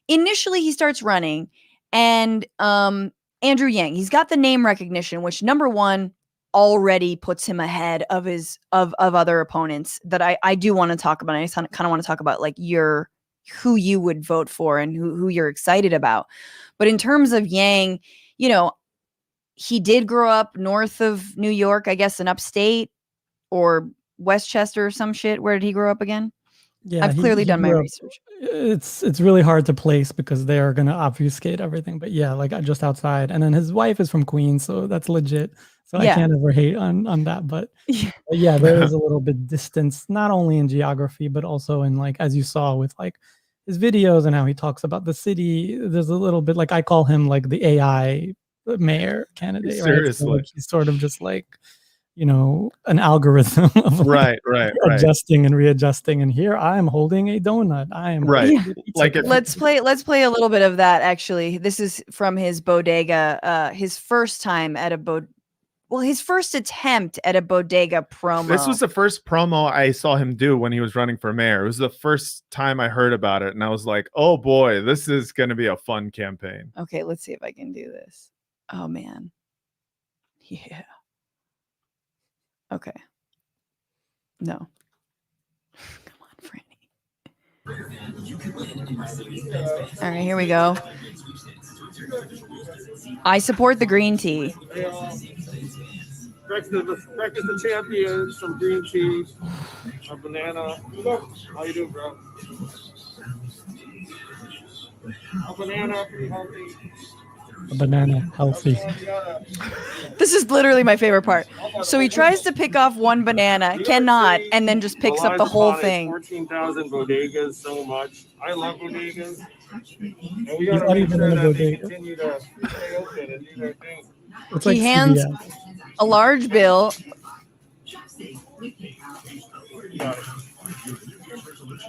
initially he starts running and Andrew Yang, he's got the name recognition, which number one already puts him ahead of other opponents that I do want to talk about. I just kind of want to talk about like who you would vote for and who you're excited about. But in terms of Yang, he did grow up north of New York, I guess in upstate or Westchester or some shit. Where did he grow up again? Yeah, I've clearly done my research. It's really hard to place because they are going to obfuscate everything. But yeah, like just outside. And then his wife is from Queens, so that's legit. So I can't ever hate on that. But yeah, there is a little bit distance, not only in geography, but also in like, as you saw with like his videos and how he talks about the city. There's a little bit like, I call him like the AI mayor candidate. Seriously. Right? So like, he's sort of just like, an algorithm of right. adjusting and readjusting. And here I am holding a donut. I am right. Like let's play a little bit of that. Actually, this is from his bodega. His first time at his first attempt at a bodega promo. This was the first promo I saw him do when he was running for mayor. It was the first time I heard about it, and I was like, "Oh boy, this is going to be a fun campaign." Okay, let's see if I can do this. Oh man, yeah. Okay. No. Come on, Franny. All right, here we go. I support the green tea. Breakfast the champions, some green tea, a banana. How you doing, bro? A banana, pretty healthy. a banana healthy. This is literally my favorite part. So he tries to pick off one banana, cannot, and then just picks up the whole thing. 14,000 bodegas so much. I love bodegas. And we He's gotta not make even sure in a that they bodega. continue to stay open and do their thing. It's He like hands CVS. a large bill.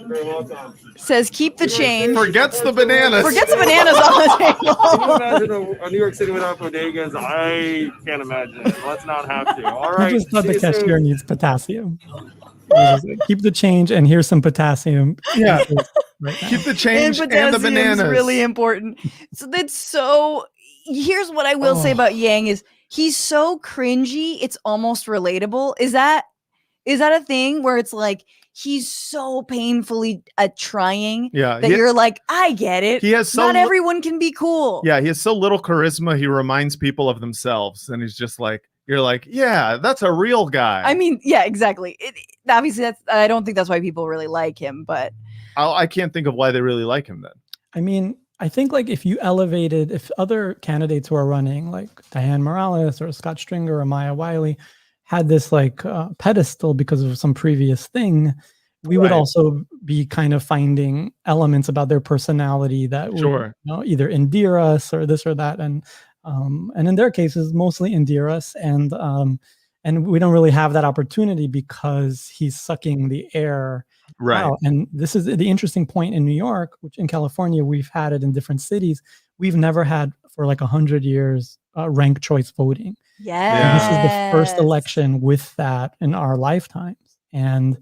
Very well done. Says keep the change. Forgets the bananas. Forgets the bananas on the Can you table. imagine a New York City without bodegas? I can't imagine. Let's not have to. All I right. just thought see the you soon. cashier needs potassium. Keep the change and here's some potassium. Yeah. Right now. Keep the change and the potassium's bananas. really important. So that's so. Here's what I will say about Yang is he's so cringy. It's almost relatable. Is that a thing where it's like he's so painfully trying Yeah, that you're like, I get it. he has so Not everyone can be cool. Yeah, he has so little charisma. He reminds people of themselves, and he's just like, you're like, yeah, that's a real guy. I mean, yeah, exactly. Obviously, that's. I don't think that's why people really like him, but I can't think of why they really like him then. I mean, I think like if other candidates who are running, like Diane Morales or Scott Stringer or Maya Wiley, had this like pedestal because of some previous thing, we would also be kind of finding elements about their personality that would either endear us or this or that, and in their cases, mostly endear us, and we don't really have that opportunity because he's sucking the air. Right. Wow. And this is the interesting point in New York, which in California, we've had it in different cities. We've never had for like 100 years ranked choice voting. Yeah. This is the first election with that in our lifetimes. And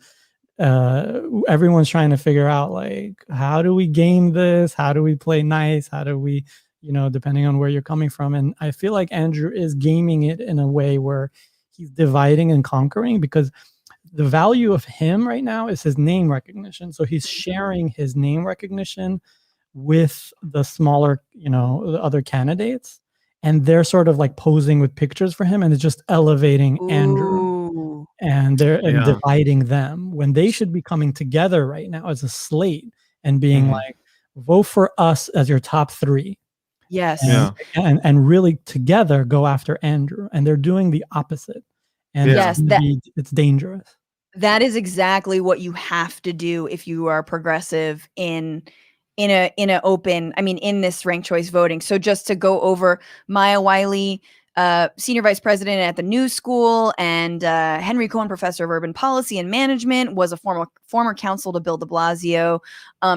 everyone's trying to figure out like, how do we game this? How do we play nice? How do we, depending on where you're coming from. And I feel like Andrew is gaming it in a way where he's dividing and conquering, because the value of him right now is his name recognition. So he's sharing his name recognition with the smaller, the other candidates, and they're sort of like posing with pictures for him, and it's just elevating Andrew, and they're dividing them when they should be coming together right now as a slate and being like, vote for us as your top three. Yes. And really together go after Andrew, and they're doing the opposite. And it's dangerous. That is exactly what you have to do if you are progressive in this ranked choice voting. So just to go over, Maya Wiley, senior vice president at the New School, and Henry Cohen, professor of urban policy and management, was a former counsel to Bill DeBlasio.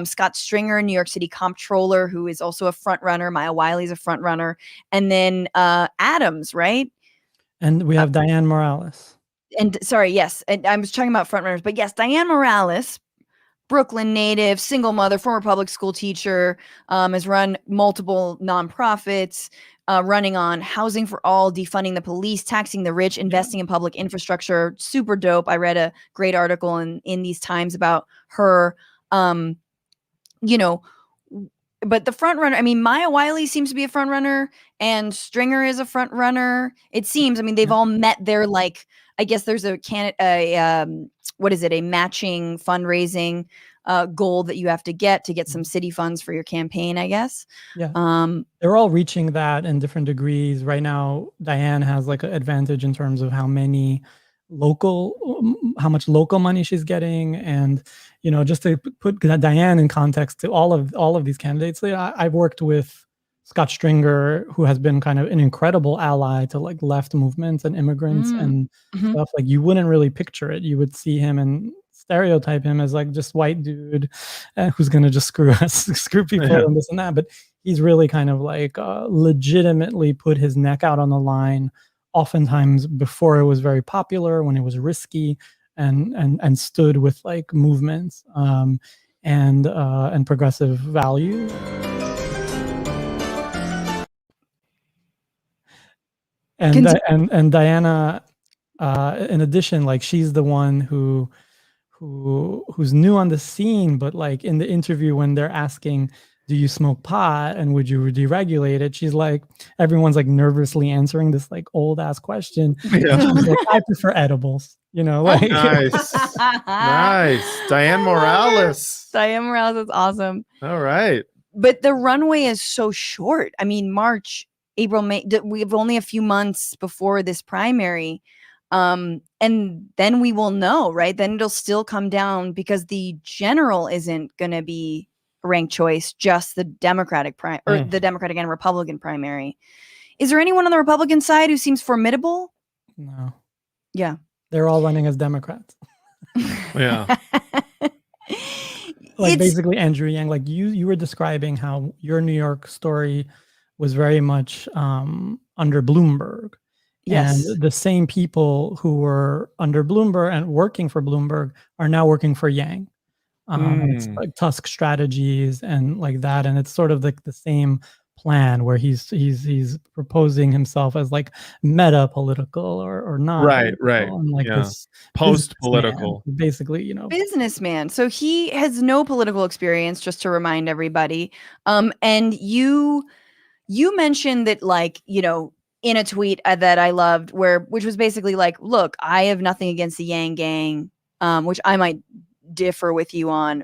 Scott Stringer, New York City comptroller, who is also a front runner. Maya Wiley's a front runner, and then Adams, right? And we have Diane Morales. And sorry, yes, and I was talking about frontrunners, but yes, Diane Morales, Brooklyn native, single mother, former public school teacher, has run multiple nonprofits, running on housing for all, defunding the police, taxing the rich, investing in public infrastructure. Super dope. I read a great article in these times about her. But the front runner, Maya Wiley seems to be a front runner, and Stringer is a front runner. It seems. They've all met their I guess there's a matching fundraising goal that you have to get some city funds for your campaign, I guess. Yeah. They're all reaching that in different degrees. Right now, Diane has like an advantage in terms of how much local money she's getting. And, just to put Diane in context to all of these candidates, I've worked with Scott Stringer, who has been kind of an incredible ally to like left movements and immigrants and stuff. Like you wouldn't really picture it. You would see him and stereotype him as like just white dude who's going to just screw people and this and that. But he's really kind of like legitimately put his neck out on the line, oftentimes before it was very popular, when it was risky, and stood with like movements and progressive values. And Diana, in addition, like she's the one who's new on the scene, but like in the interview when they're asking, do you smoke pot and would you deregulate it? She's like, everyone's like nervously answering this like old ass question. Yeah. She's like, I prefer edibles, like. Nice. Diane Morales. Diane Morales is awesome. All right. But the runway is so short. March April, May. We have only a few months before this primary. And then we will know, right? Then it'll still come down because the general isn't going to be a ranked choice, just the Democratic the Democratic and Republican primary. Is there anyone on the Republican side who seems formidable? No. Yeah. They're all running as Democrats. Yeah. Like basically Andrew Yang, like you were describing how your New York story was very much under Bloomberg. Yes. And the same people who were under Bloomberg and working for Bloomberg are now working for Yang. It's like Tusk strategies and like that. And it's sort of like the same plan where he's proposing himself as like meta political or not right and like this post political, basically, you know, businessman. So he has no political experience, just to remind everybody. And you mentioned that, like, you know, in a tweet that I loved, which was basically like, look, I have nothing against the Yang gang, which I might differ with you on,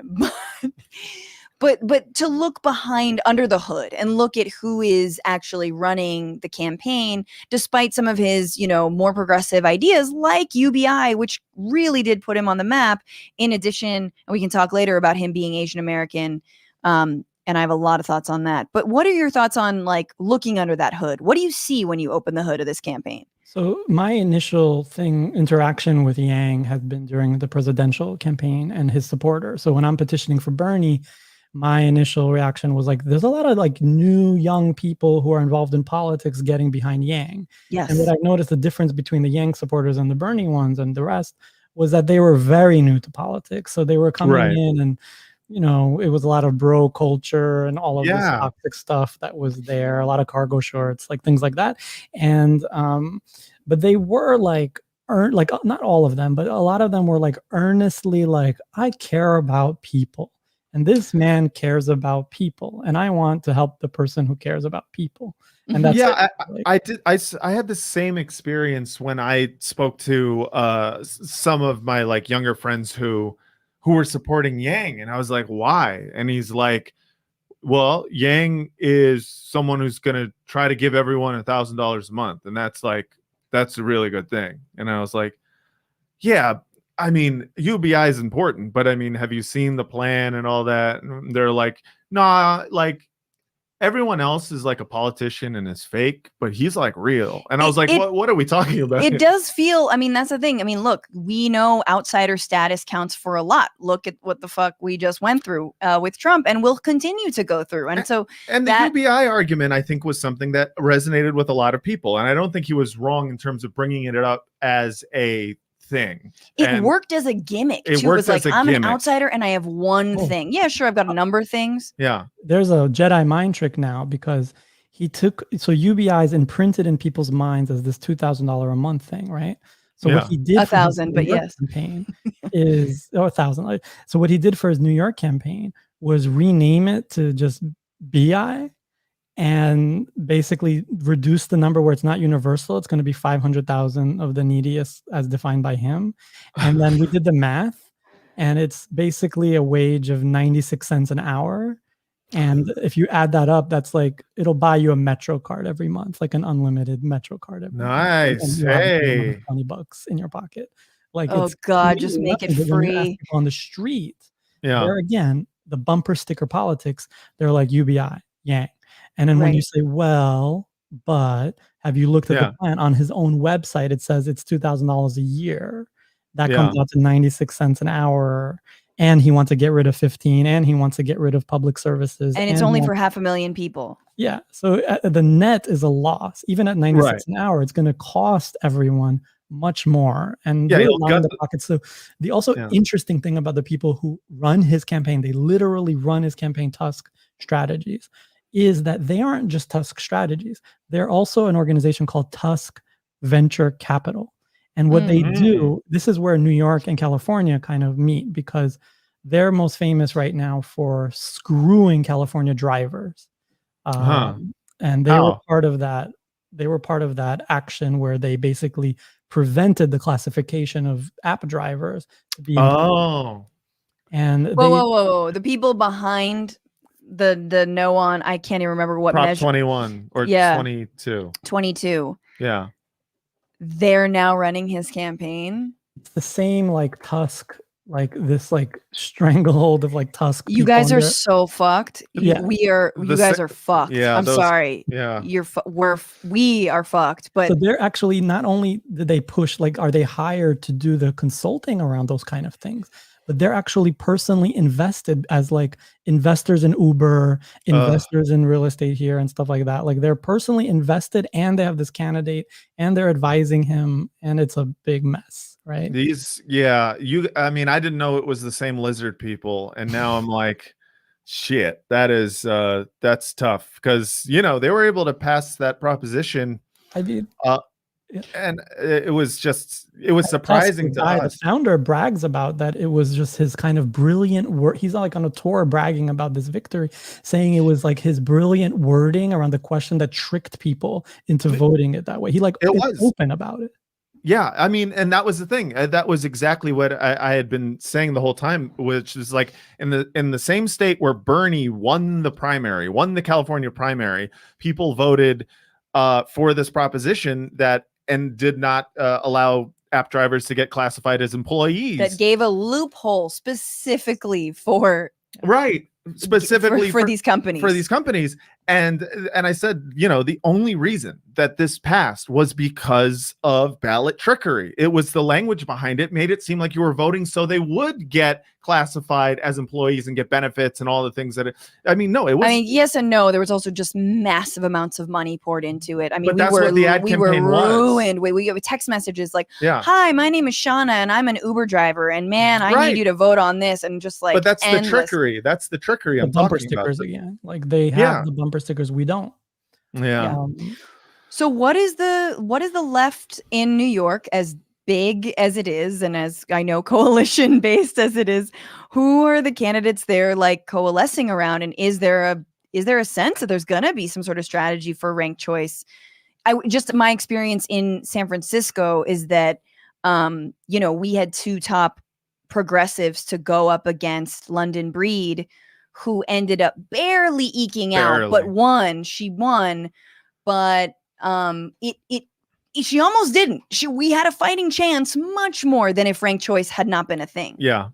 but to look behind under the hood and look at who is actually running the campaign, despite some of his, you know, more progressive ideas like UBI, which really did put him on the map. In addition, and we can talk later about him being Asian American. And I have a lot of thoughts on that. But what are your thoughts on, like, looking under that hood? What do you see when you open the hood of this campaign? So my initial interaction with Yang had been during the presidential campaign and his supporters. So when I'm petitioning for Bernie, my initial reaction was like, there's a lot of like new young people who are involved in politics getting behind Yang. Yes. And what I noticed, the difference between the Yang supporters and the Bernie ones and the rest, was that they were very new to politics. So they were coming in and, you know, it was a lot of bro culture and all of this toxic stuff that was there, a lot of cargo shorts, like things like that. And, but they were like, not all of them, but a lot of them were like earnestly like, I care about people. And this man cares about people, and I want to help the person who cares about people. And that's I had the same experience when I spoke to some of my like younger friends who were supporting Yang, and I was like, why? And he's like, well, Yang is someone who's going to try to give everyone $1,000 a month, and that's a really good thing. And I was like, yeah, I mean, UBI is important, but I mean, have you seen the plan and all that? And they're like, nah, like everyone else is like a politician and is fake, but he's like real. And I was like, what are we talking about? It does feel, I mean, that's the thing. I mean, look, we know outsider status counts for a lot. Look at what the fuck we just went through with Trump, and we'll continue to go through. And so and the UBI argument, I think, was something that resonated with a lot of people. And I don't think he was wrong in terms of bringing it up as a thing. It worked as a gimmick too. It was like, I'm an outsider and I have one thing. Yeah, sure, I've got a number of things. Yeah. There's a Jedi mind trick now, because he took, so UBI is imprinted in people's minds as this $2,000 a month thing, right? So what he did 1,000, but yes, campaign is 1,000. So what he did for his New York campaign was rename it to just BI, and basically reduce the number where it's not universal. It's going to be 500,000 of the neediest as defined by him. And then we did the math, and it's basically a wage of 96 cents an hour. And if you add that up, that's like, it'll buy you a Metro card every month, like an unlimited Metro card every month. Nice. Hey, $20 in your pocket. Like, oh God, just make it free on the street. Yeah. There again, the bumper sticker politics, they're like UBI, Yang. And then when you say, well, but have you looked at the plan on his own website? It says it's $2,000 a year. That comes out to 96 cents an hour. And he wants to get rid of 15, and he wants to get rid of public services. And it's only for 500,000 people. Yeah. So the net is a loss. Even at 96 an hour, it's going to cost everyone much more, and really line the pockets. So the interesting thing about the people who run his campaign, they literally run his campaign Tusk strategies, is that they aren't just Tusk strategies. They're also an organization called Tusk Venture Capital. And what they do, this is where New York and California kind of meet, because they're most famous right now for screwing California drivers. And they were part of that. They were part of that action where they basically prevented the classification of app drivers to be. Oh. And whoa. The people behind the no on, I can't even remember what Prop measure. 21 or Yeah. 22. 22. Yeah. They're now running his campaign. It's the same like Tusk, like this like stranglehold of like Tusk. You people guys are under- so fucked. Yeah. You guys are fucked. Yeah, I'm sorry. Yeah. We are fucked. But so they're actually, not only did they push, like, are they hired to do the consulting around those kind of things, but they're actually personally invested as like investors in Uber, investors in real estate here and stuff like that. Like they're personally invested, and they have this candidate, and they're advising him, and it's a big mess, right? I mean, I didn't know it was the same lizard people, and now I'm like, shit, that's tough, because they were able to pass that proposition. I mean, and it was surprising to us. The founder brags about that. It was just his kind of brilliant work. He's like on a tour bragging about this victory, saying it was like his brilliant wording around the question that tricked people into voting it that way. He was open about it. Yeah, I mean, and that was the thing. That was exactly what I had been saying the whole time, which is like in the same state where Bernie won the California primary, people voted for this proposition and did not allow app drivers to get classified as employees. That gave a loophole specifically for these companies. And I said, the only reason that this passed was because of ballot trickery. It was the language behind it made it seem like you were voting so they would get classified as employees and get benefits and all the things that yes and no. There was also just massive amounts of money poured into it. I mean, we were ruined. We got text messages like, "Hi, my name is Shauna and I'm an Uber driver, and man, I need you to vote on this," and just like. But that's endless. The trickery. That's the trickery. I'm bumper talking stickers about. Again. Like they have the bumper stickers, we don't. Yeah. So what is the left in New York, as big as it is, and as I know coalition based as it is? Who are the candidates they're like coalescing around, and is there a sense that there's gonna be some sort of strategy for ranked choice? My experience in San Francisco is that we had two top progressives to go up against London Breed, who ended up barely eking out, but she won, but she almost didn't. We had a fighting chance much more than if ranked choice had not been a thing. Yeah,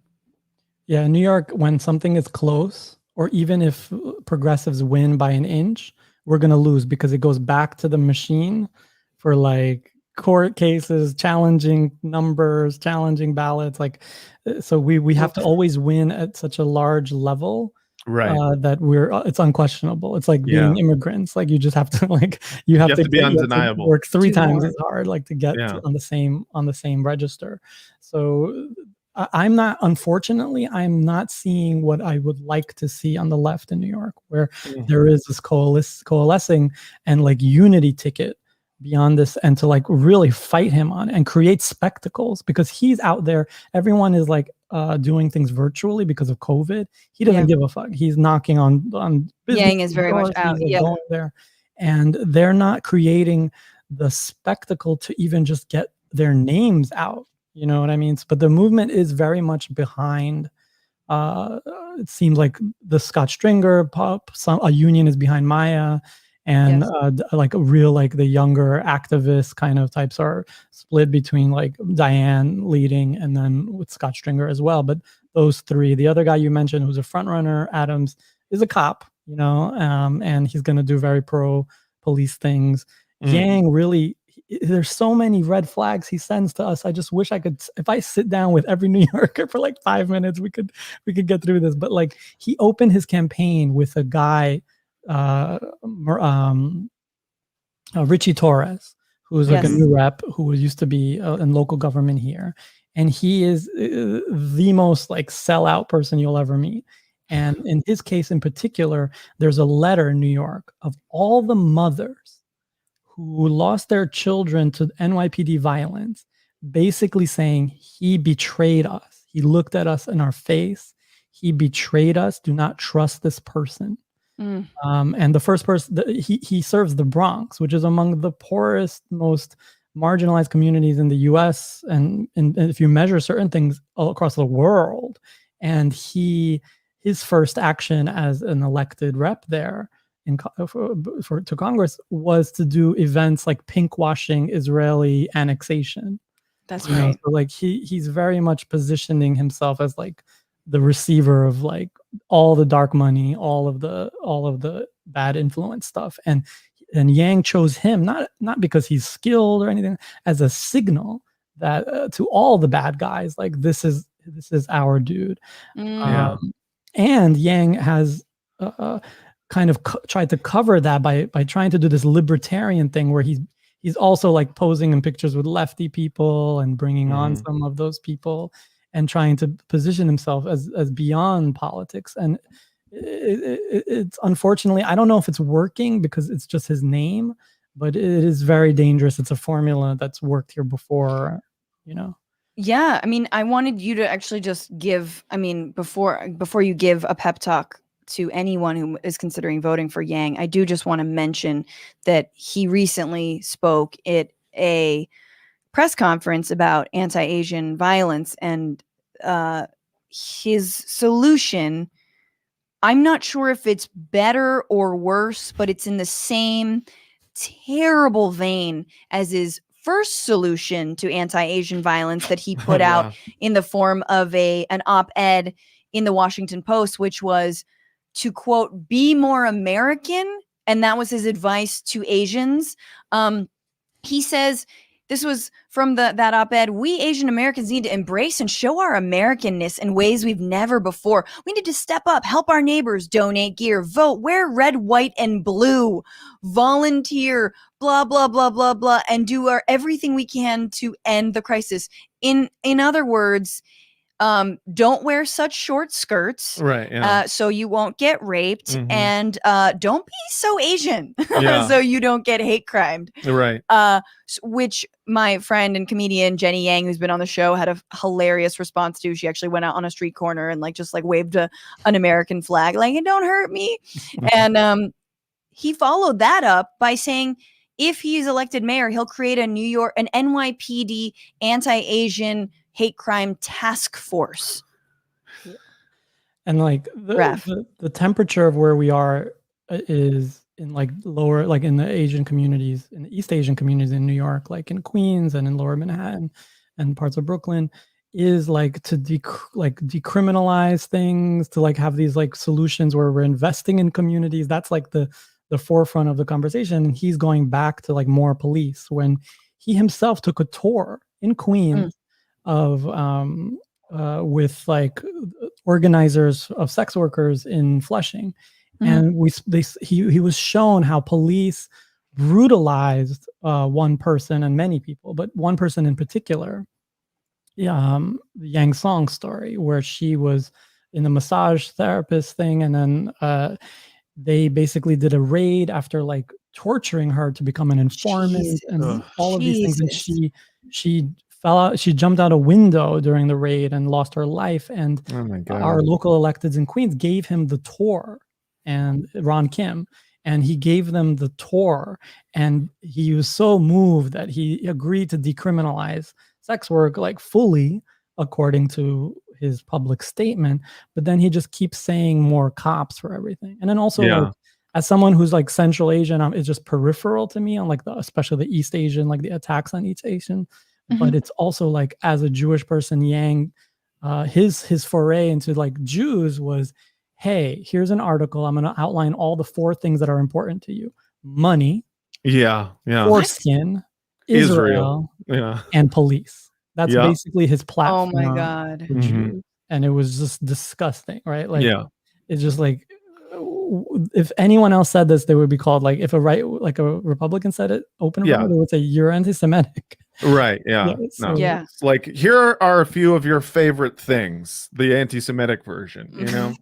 in New York, when something is close, or even if progressives win by an inch, we're going to lose, because it goes back to the machine for like court cases, challenging numbers, challenging ballots. Like, so we have to always win at such a large level. Right. That it's unquestionable. It's like being immigrants. Like you just have to you have to be undeniable. Work three times as hard, like to get on the same register. So I'm not seeing what I would like to see on the left in New York, where there is this coalescing and like unity ticket beyond this, and to like really fight him on and create spectacles, because he's out there. Everyone is like doing things virtually because of COVID. He doesn't give a fuck. He's knocking on Yang is very much out. Going there, and they're not creating the spectacle to even just get their names out. You know what I mean? But the movement is very much behind. It seems like the Scott Stringer a union is behind Maya. And the younger activist kind of types are split between like Diane leading, and then with Scott Stringer as well. But those three, the other guy you mentioned who's a front runner, Adams, is a cop, and he's going to do very pro police things. Yang really, there's so many red flags he sends to us. I just wish I could, if I sit down with every New Yorker for like 5 minutes, we could get through this. But like, he opened his campaign with a guy, Richie Torres, who is like a new rep who used to be in local government here, and he is the most like sellout person you'll ever meet. And in his case in particular, there's a letter in New York of all the mothers who lost their children to NYPD violence, basically saying he betrayed us. He looked at us in our face. He betrayed us. Do not trust this person. And the first person, he serves the Bronx, which is among the poorest, most marginalized communities in the U.S. And if you measure certain things all across the world, and his first action as an elected rep there to Congress was to do events like pinkwashing Israeli annexation. That's right. So like he's very much positioning himself as like the receiver of like all the dark money, all of the bad influence stuff. And Yang chose him not because he's skilled or anything, as a signal that to all the bad guys, like this is our dude. And Yang has kind of tried to cover that by trying to do this libertarian thing where he's also like posing in pictures with lefty people and bringing on some of those people and trying to position himself as beyond politics. And it's unfortunately, I don't know if it's working because it's just his name, but it is very dangerous. It's a formula that's worked here before, you know? Yeah. I mean, I wanted you to actually just give, I mean, before you give a pep talk to anyone who is considering voting for Yang, I do just want to mention that he recently spoke at a press conference about anti-Asian violence, and his solution, I'm not sure if it's better or worse, but it's in the same terrible vein as his first solution to anti-Asian violence that he put out in the form of an op-ed in the Washington Post, which was to, quote, be more American. And that was his advice to Asians. He says, this was from that op-ed, we Asian Americans need to embrace and show our Americanness in ways we've never before. We need to step up, help our neighbors, donate gear, vote, wear red, white, and blue, volunteer, blah, blah, blah, blah, blah, and do everything we can to end the crisis. In other words, don't wear such short skirts, right? Yeah. So you won't get raped, and don't be so Asian, so you don't get hate crimed, right? Which my friend and comedian Jenny Yang, who's been on the show, had a hilarious response to. She actually went out on a street corner and like just like waved an American flag, like, "It don't hurt me," and he followed that up by saying, if he's elected mayor, he'll create an NYPD anti-Asian hate crime task force. And like the temperature of where we are is in like lower, like in the Asian communities, in the East Asian communities in New York, like in Queens and in Lower Manhattan and parts of Brooklyn, is like to decriminalize things, to like have these like solutions where we're investing in communities. That's like the forefront of the conversation. And he's going back to like more police, when he himself took a tour in Queens of with like organizers of sex workers in Flushing, and he was shown how police brutalized one person and many people, but one person in particular, the Yang Song story, where she was in the massage therapist thing, and then they basically did a raid after like torturing her to become an informant and all of these things, and she fell out. She jumped out a window during the raid and lost her life. And our local electeds in Queens gave him the tour, and Ron Kim, and he gave them the tour, and he was so moved that he agreed to decriminalize sex work like fully, according to his public statement. But then he just keeps saying more cops for everything. And then also like, as someone who's like Central Asian, it's just peripheral to me on like especially the East Asian, like the attacks on East Asian. But it's also like, as a Jewish person, Yang, his foray into like Jews was, hey, here's an article. I'm going to outline all the 4 things that are important to you: money, foreskin, Israel, and police. That's basically his platform. Oh my God. Jews. And it was just disgusting, right? Like, it's just like, if anyone else said this, they would be called, like, if a Republican said it open, they would say you're anti-Semitic. Right. Yeah. Like, here are a few of your favorite things, the anti-Semitic version, you know?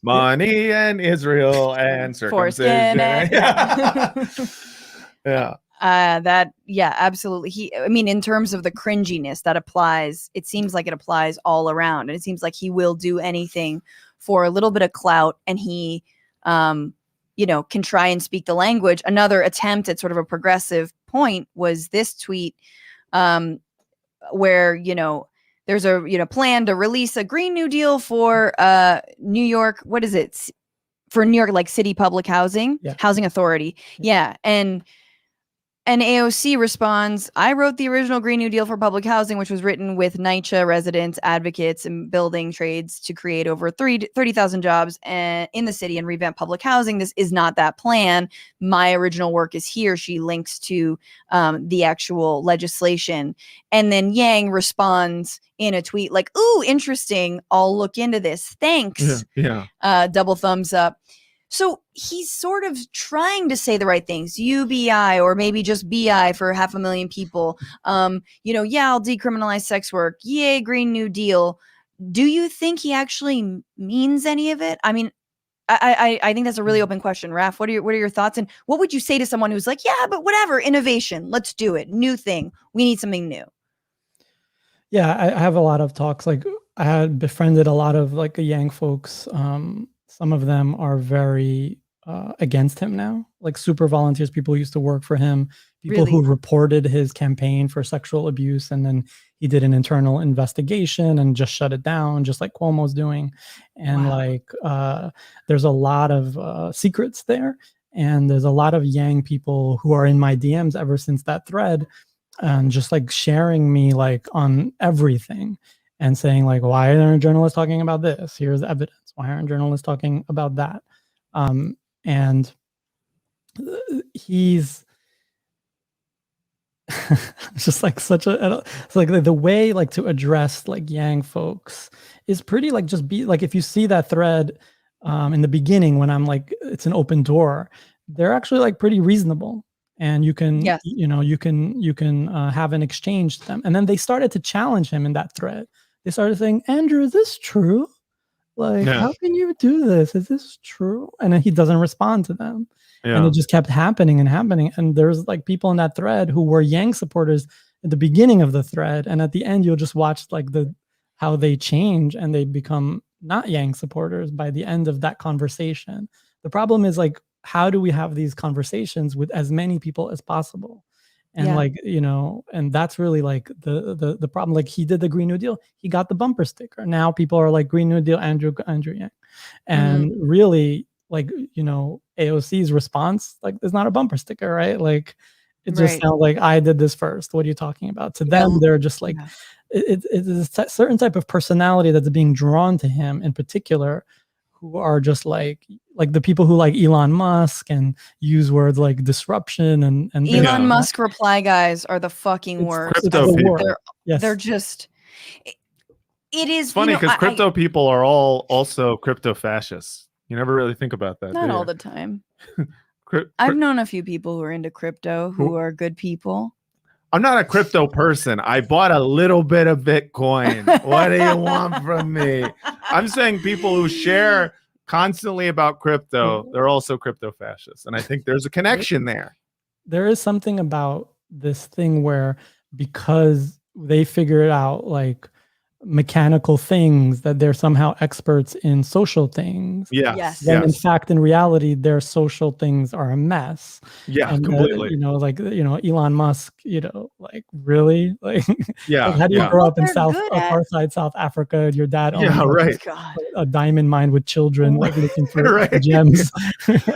Money and Israel and circumcision. Absolutely. I mean, in terms of the cringiness that applies, it seems like it applies all around, and it seems like he will do anything for a little bit of clout, and he can try and speak the language. Another attempt at sort of a progressive point was this tweet, where there's a plan to release a Green New Deal for New York. What is it? For New York, like city public housing, housing authority. Yeah. And AOC responds, I wrote the original Green New Deal for public housing, which was written with NYCHA residents, advocates, and building trades to create over 30,000 jobs in the city and revamp public housing. This is not that plan. My original work is here. She links to the actual legislation. And then Yang responds in a tweet like, ooh, interesting. I'll look into this. Thanks. Yeah. Double thumbs up. So he's sort of trying to say the right things, UBI, or maybe just BI for 500,000 people. I'll decriminalize sex work. Yay, Green New Deal. Do you think he actually means any of it? I mean, I think that's a really open question. Raph, what are your thoughts? And what would you say to someone who's like, yeah, but whatever, innovation, let's do it. New thing. We need something new. Yeah, I have a lot of talks. Like I had befriended a lot of like Yang folks. Some of them are very against him now, like super volunteers, people who used to work for him, people who reported his campaign for sexual abuse, and then he did an internal investigation and just shut it down, just like Cuomo's doing. And there's a lot of secrets there. And there's a lot of Yang people who are in my DMs ever since that thread, and just like sharing me like on everything and saying like, why aren't journalists talking about this? Here's evidence. Why aren't journalists talking about that? And he's just like it's like the way like to address like Yang folks is pretty like just be like, if you see that thread in the beginning when I'm like, it's an open door, they're actually like pretty reasonable. And you can, you can have an exchange to them. And then they started to challenge him in that thread. They started saying, Andrew, is this true? Like, how can you do this? Is this true? And then he doesn't respond to them. And it just kept happening and happening. And there's like people in that thread who were Yang supporters at the beginning of the thread. And at the end, you'll just watch like how they change and they become not Yang supporters by the end of that conversation. The problem is like, how do we have these conversations with as many people as possible? And like, and that's really like the problem. Like he did the Green New Deal, he got the bumper sticker. Now people are like, Green New Deal, Andrew Yang. And really like, AOC's response, like there's not a bumper sticker, right? Like it just sounds like I did this first. What are you talking about? To them, they're just like, it's a certain type of personality that's being drawn to him in particular, who are just like the people who like Elon Musk and use words like disruption and Elon Musk reply guys are the fucking worst. They're just, it is funny because crypto people are all also crypto fascists. You never really think about that. Not all the time. I've known a few people who are into crypto who are good people. I'm not a crypto person. I bought a little bit of Bitcoin. What do you want from me? I'm saying people who share constantly about crypto, they're also crypto fascists. And I think there's a connection there. There is something about this thing where because they figure it out like mechanical things, that they're somehow experts in social things. When in fact, in reality, their social things are a mess. And, completely. Elon Musk, like really, like, like how do you grow up in apartheid South Africa? Your dad owns a diamond mine with children, like looking for gems.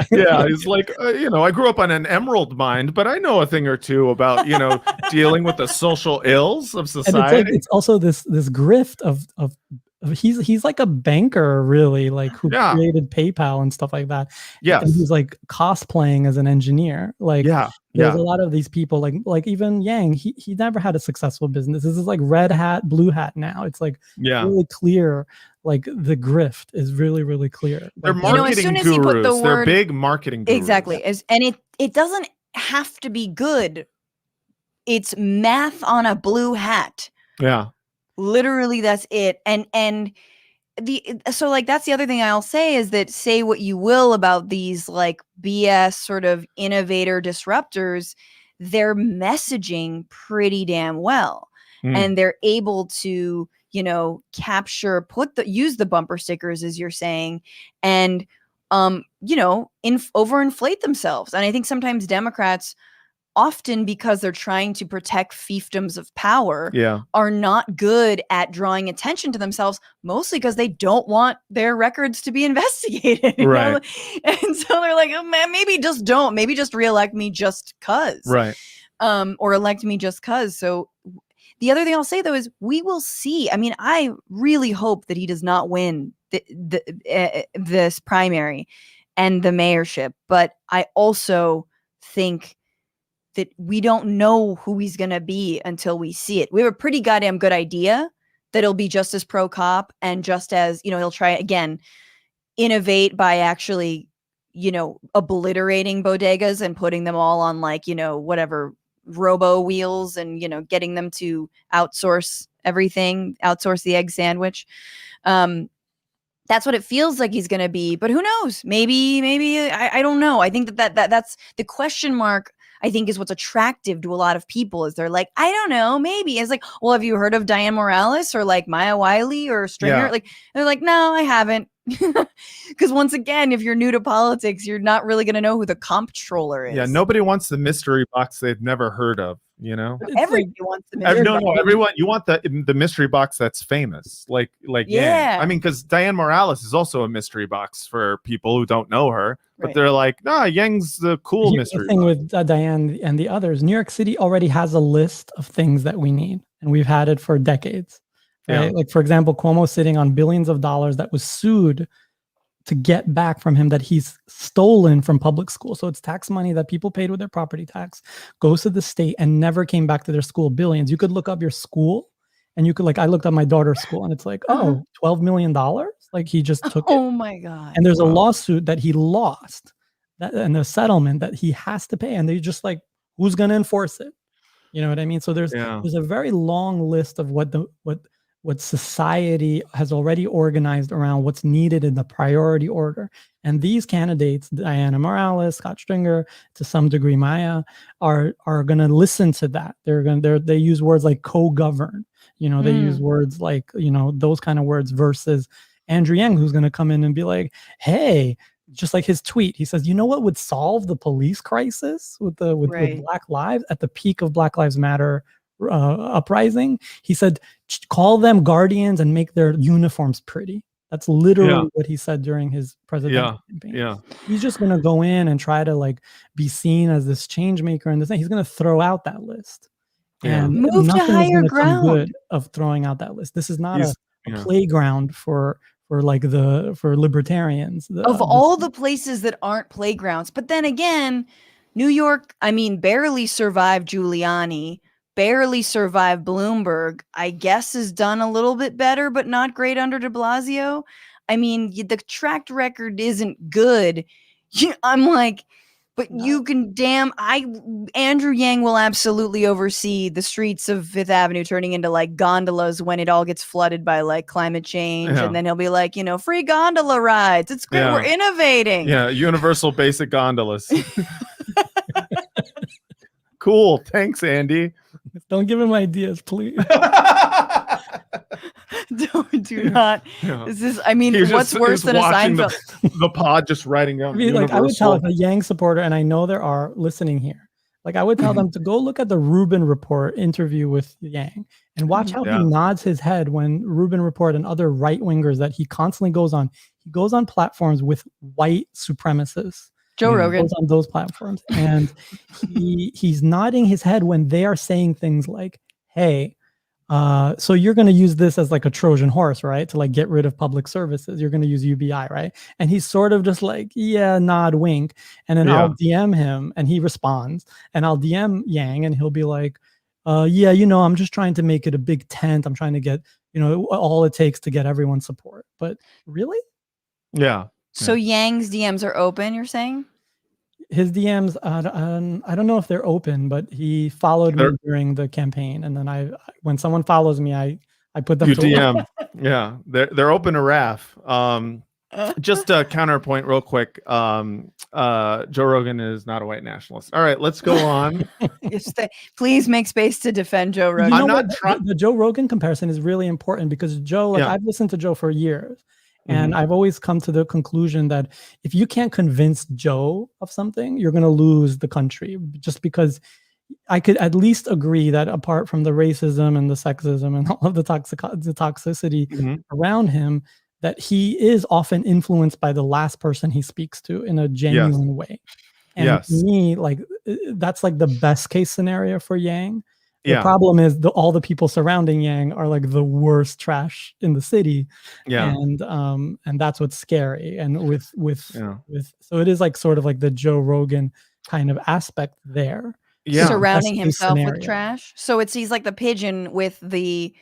He's like, I grew up on an emerald mine, but I know a thing or two about, dealing with the social ills of society. And it's also this grift of he's like a banker, really, like who created PayPal and stuff like that. And he's like cosplaying as an engineer. Like there's a lot of these people, like even Yang, he never had a successful business. This is like red hat, blue hat now. It's like really clear. Like the grift is really, really clear. They're marketing gurus. They're big marketing gurus. Exactly. And it doesn't have to be good. It's math on a blue hat. Literally, that's it. And so like that's the other thing I'll say is that say what you will about these like BS sort of innovator disruptors, they're messaging pretty damn well. And they're able to, capture, use the bumper stickers, as you're saying, and overinflate themselves. And I think sometimes Democrats often because they're trying to protect fiefdoms of power, Yeah. are not good at drawing attention to themselves, mostly because they don't want their records to be investigated. You Right. know? And so they're like, oh, man, maybe just reelect me just cause. Right. Or elect me just cause. So the other thing I'll say, though, is we will see. I mean, I really hope that he does not win this primary and the mayorship. But I also think that we don't know who he's going to be until we see it. We have a pretty goddamn good idea that he'll be just as pro-cop and just as, he'll try, again, innovate by actually, obliterating bodegas and putting them all on whatever robo wheels and getting them to outsource everything, outsource the egg sandwich. That's what it feels like he's going to be, but who knows? Maybe I don't know. I think that's the question mark. I think is what's attractive to a lot of people is they're like, I don't know, maybe. It's like, well, have you heard of Diane Morales or like Maya Wiley or Stringer? Yeah. Like, they're like, no, I haven't. Because once again, if you're new to politics, you're not really going to know who the comptroller is. Yeah, nobody wants the mystery box they've never heard of, Everybody wants the mystery box. No, everyone. You want the mystery box that's famous, like Yeah. Yang. I mean, because Diane Morales is also a mystery box for people who don't know her, but Right. they're like, nah, Yang's the cool Here's mystery the thing box. with Diane and the others. New York City already has a list of things that we need, and we've had it for decades. Right? Yeah. Like, for example, Cuomo sitting on billions of dollars that was sued to get back from him that he's stolen from public school. So it's tax money that people paid with their property tax, goes to the state and never came back to their school. Billions. You could look up your school and you could I looked up my daughter's school and it's like, $12 million. Like he just took it. Oh my God. And there's a lawsuit that he lost and a settlement that he has to pay. And they're just like, who's going to enforce it? You know what I mean? So there's a very long list of what society has already organized around what's needed in the priority order. And these candidates, Diana Morales, Scott Stringer, to some degree Maya, are going to listen to that. They use words like co-govern, they use words like, those kind of words versus Andrew Yang, who's going to come in and be like, hey, just like his tweet, he says, you know what would solve the police crisis with Black Lives at the peak of Black Lives Matter uprising? He said, call them guardians and make their uniforms pretty. That's literally what he said during his presidential campaign. Yeah. He's just going to go in and try to be seen as this change maker and this thing. He's going to throw out that list. And move to higher ground. Good of throwing out that list. This is not a playground for libertarians. Of all the places that aren't playgrounds. But then again, New York, barely survived Giuliani, barely survived Bloomberg, I guess has done a little bit better, but not great under de Blasio. The track record isn't good. I'm like, but you can Andrew Yang will absolutely oversee the streets of Fifth Avenue turning into gondolas when it all gets flooded by climate change. And then he'll be like, free gondola rides. It's good. We're innovating. Yeah. Universal basic gondolas. Cool. Thanks, Andy. Don't give him ideas, please. Do not. This is, what's worse than a Seinfeld? The pod just writing down. I would tell a Yang supporter, and I know there are listening here. I would tell them to go look at the Rubin Report interview with Yang and watch how he nods his head when Rubin Report and other right wingers that he constantly goes on. He goes on platforms with white supremacists. Joe Rogan goes on those platforms, and he's nodding his head when they are saying things like, "Hey, so you're going to use this as a Trojan horse, right? To get rid of public services. You're going to use UBI, right?" And he's sort of just nod, wink, and then I'll DM him, and he responds, and I'll DM Yang, and he'll be like, I'm just trying to make it a big tent. I'm trying to get all it takes to get everyone's support. But really, So Yang's DMs are open, you're saying? His DMs, I don't know if they're open, but he followed me during the campaign, and then when someone follows me, I put them. You DM, they're open to Raf. Just a counterpoint, real quick. Joe Rogan is not a white nationalist. All right, let's go on. Please make space to defend Joe Rogan. I'm not trying. The Joe Rogan comparison is really important because Joe, I've listened to Joe for years. And I've always come to the conclusion that if you can't convince Joe of something, you're going to lose the country just because I could at least agree that apart from the racism and the sexism and all of the toxicity around him, that he is often influenced by the last person he speaks to in a genuine way. And to me, like, that's like the best case scenario for Yang. The problem is all the people surrounding Yang are like the worst trash in the city. And that's what's scary. And with so it is like sort of like the Joe Rogan kind of aspect there. Surrounding himself with trash. So he's like the pigeon with the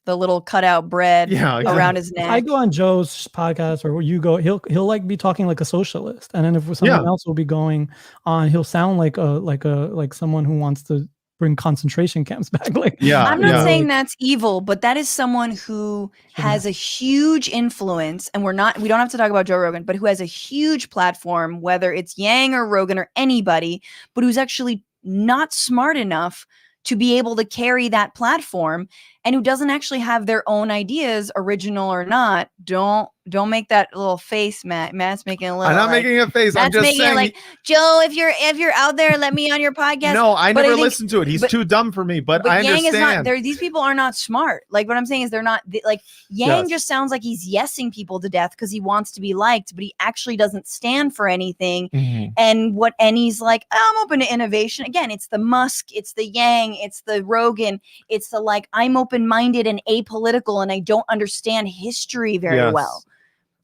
little cutout bread around his neck. If I go on Joe's podcast or where you go, he'll like be talking like a socialist, and then if someone else will be going on, he'll sound like someone who wants to bring concentration camps back. I'm not saying that's evil, but that is someone who has a huge influence, and we don't have to talk about Joe Rogan, but who has a huge platform, whether it's Yang or Rogan or anybody, but who's actually not smart enough to be able to carry that platform, and who doesn't actually have their own ideas, original or not. Don't make that little face, Matt. Matt's making a little. I'm not making a face. I'm just saying, like, Joe, if you're out there, let me on your podcast. No, I never listened to it. He's too dumb for me. But I Yang understand. Is not. These people are not smart. Like, what I'm saying is they're not like Yang. Just sounds like he's yesing people to death because he wants to be liked, but he actually doesn't stand for anything. And he's like, I'm open to innovation. Again, it's the Musk, it's the Yang, it's the Rogan, it's the like I'm open-minded and apolitical, and I don't understand history very well.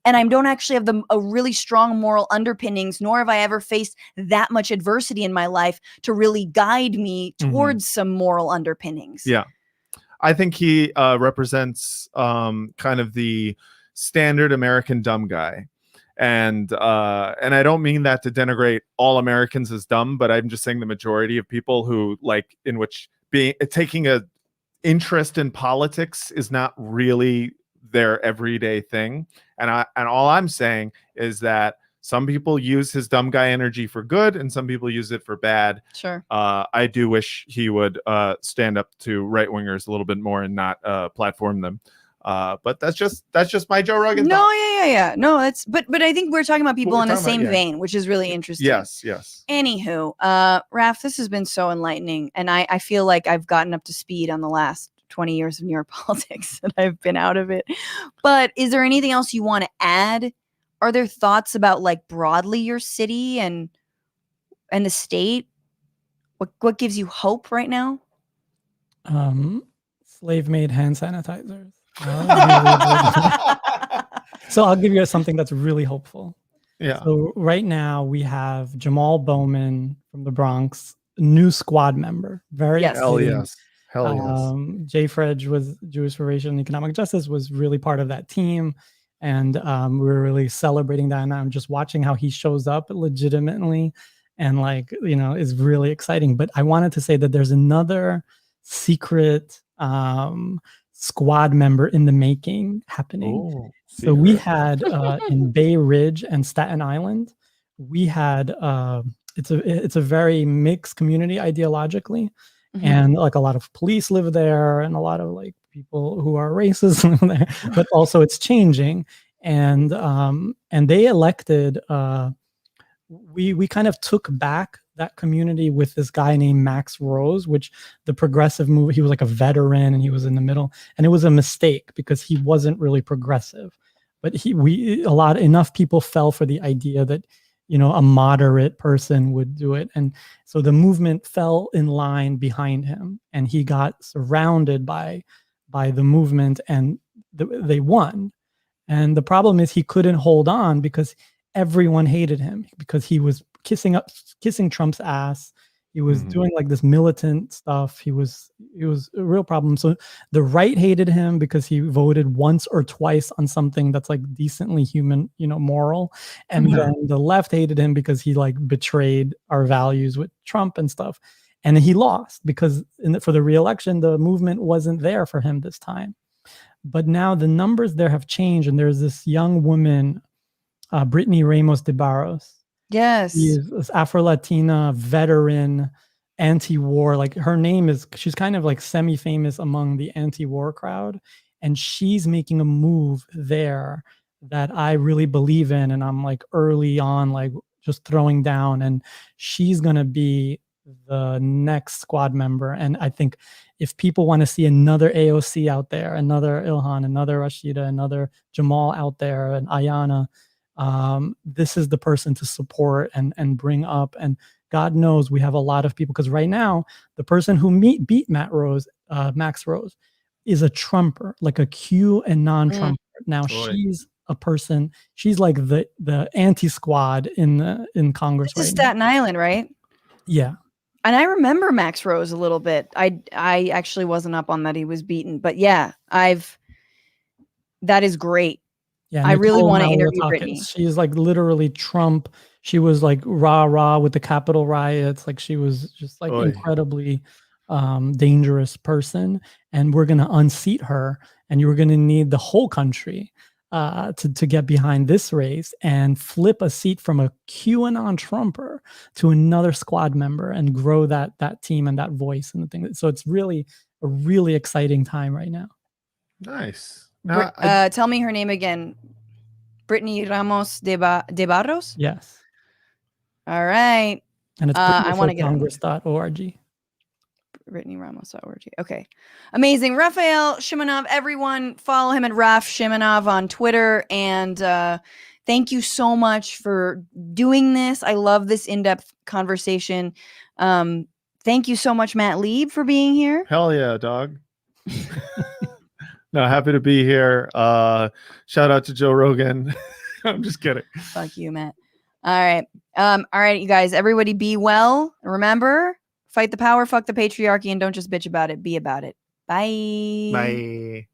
And I don't actually have a really strong moral underpinnings, nor have I ever faced that much adversity in my life to really guide me towards some moral underpinnings. Yeah. I think he represents kind of the standard American dumb guy. And I don't mean that to denigrate all Americans as dumb, but I'm just saying the majority of people who taking a interest in politics is not really their everyday thing. And all I'm saying is that some people use his dumb guy energy for good and some people use it for bad. Sure. I do wish he would stand up to right wingers a little bit more and not platform them. But that's just my Joe Rogan. No, yeah. No, but I think we're talking about people in the same vein, which is really interesting. Yes. Anywho, Raph, this has been so enlightening, and I feel like I've gotten up to speed on the last 20 years of New York politics that I've been out of it. But is there anything else you want to add? Are there thoughts about like broadly your city and the state? What gives you hope right now? Slave-made hand sanitizers. So I'll give you something that's really hopeful. Yeah. So right now we have Jamal Bowman from the Bronx, new squad member. Very exciting. Hell yes. Jay Fredge was Jewish for Racial and Economic Justice, was really part of that team. And we were really celebrating that. And I'm just watching how he shows up legitimately and is really exciting. But I wanted to say that there's another secret squad member in the making happening. Ooh, so we had in Bay Ridge and Staten Island, we had it's a very mixed community ideologically. And like a lot of police live there and a lot of like people who are racist live there, but also it's changing. And they elected, we kind of took back that community with this guy named Max Rose, which the progressive movement, he was like a veteran and he was in the middle, and it was a mistake because he wasn't really progressive, but enough people fell for the idea that, a moderate person would do it. And so the movement fell in line behind him and he got surrounded by the movement and they won. And the problem is he couldn't hold on because everyone hated him because he was kissing Trump's ass. He was doing like this militant stuff. It was a real problem. So the right hated him because he voted once or twice on something that's like decently human, moral. And then the left hated him because he like betrayed our values with Trump and stuff. And he lost because for the re-election, the movement wasn't there for him this time. But now the numbers there have changed. And there's this young woman, Brittany Ramos de Barros. Yes. She's Afro-Latina, veteran, anti-war. Like she's kind of like semi-famous among the anti-war crowd. And she's making a move there that I really believe in. And I'm like early on, like just throwing down. And she's going to be the next squad member. And I think if people want to see another AOC out there, another Ilhan, another Rashida, another Jamal out there, and Ayana, this is the person to support and bring up. And God knows we have a lot of people, because right now the person who beat Max Rose is a Trumper, like a Q and non-Trumper. Now she's a person. She's like the anti-squad in Congress. This is Staten Island, right? Yeah. And I remember Max Rose a little bit. I actually wasn't up on that he was beaten, but yeah, that is great. Yeah, I really want to interview Brittany. She is like literally Trump. She was like rah with the Capitol riots. Like she was just like incredibly dangerous person. And we're gonna unseat her, and you're gonna need the whole country to get behind this race and flip a seat from a QAnon Trumper to another squad member and grow that team and that voice and the thing. So it's really a really exciting time right now. Nice. Now, tell me her name again. Brittany Ramos de Barros? Yes. All right. And it's I want to get congress.org. BrittanyRamos.org. Okay. Amazing. Rafael Shimunov, everyone follow him at Raf Shimunov on Twitter. And thank you so much for doing this. I love this in-depth conversation. Thank you so much, Matt Lieb, for being here. Hell yeah, dog. No, happy to be here. Shout out to Joe Rogan. I'm just kidding. Fuck you, Matt. All right, you guys, everybody be well. Remember, fight the power, fuck the patriarchy, and don't just bitch about it. Be about it. Bye. Bye.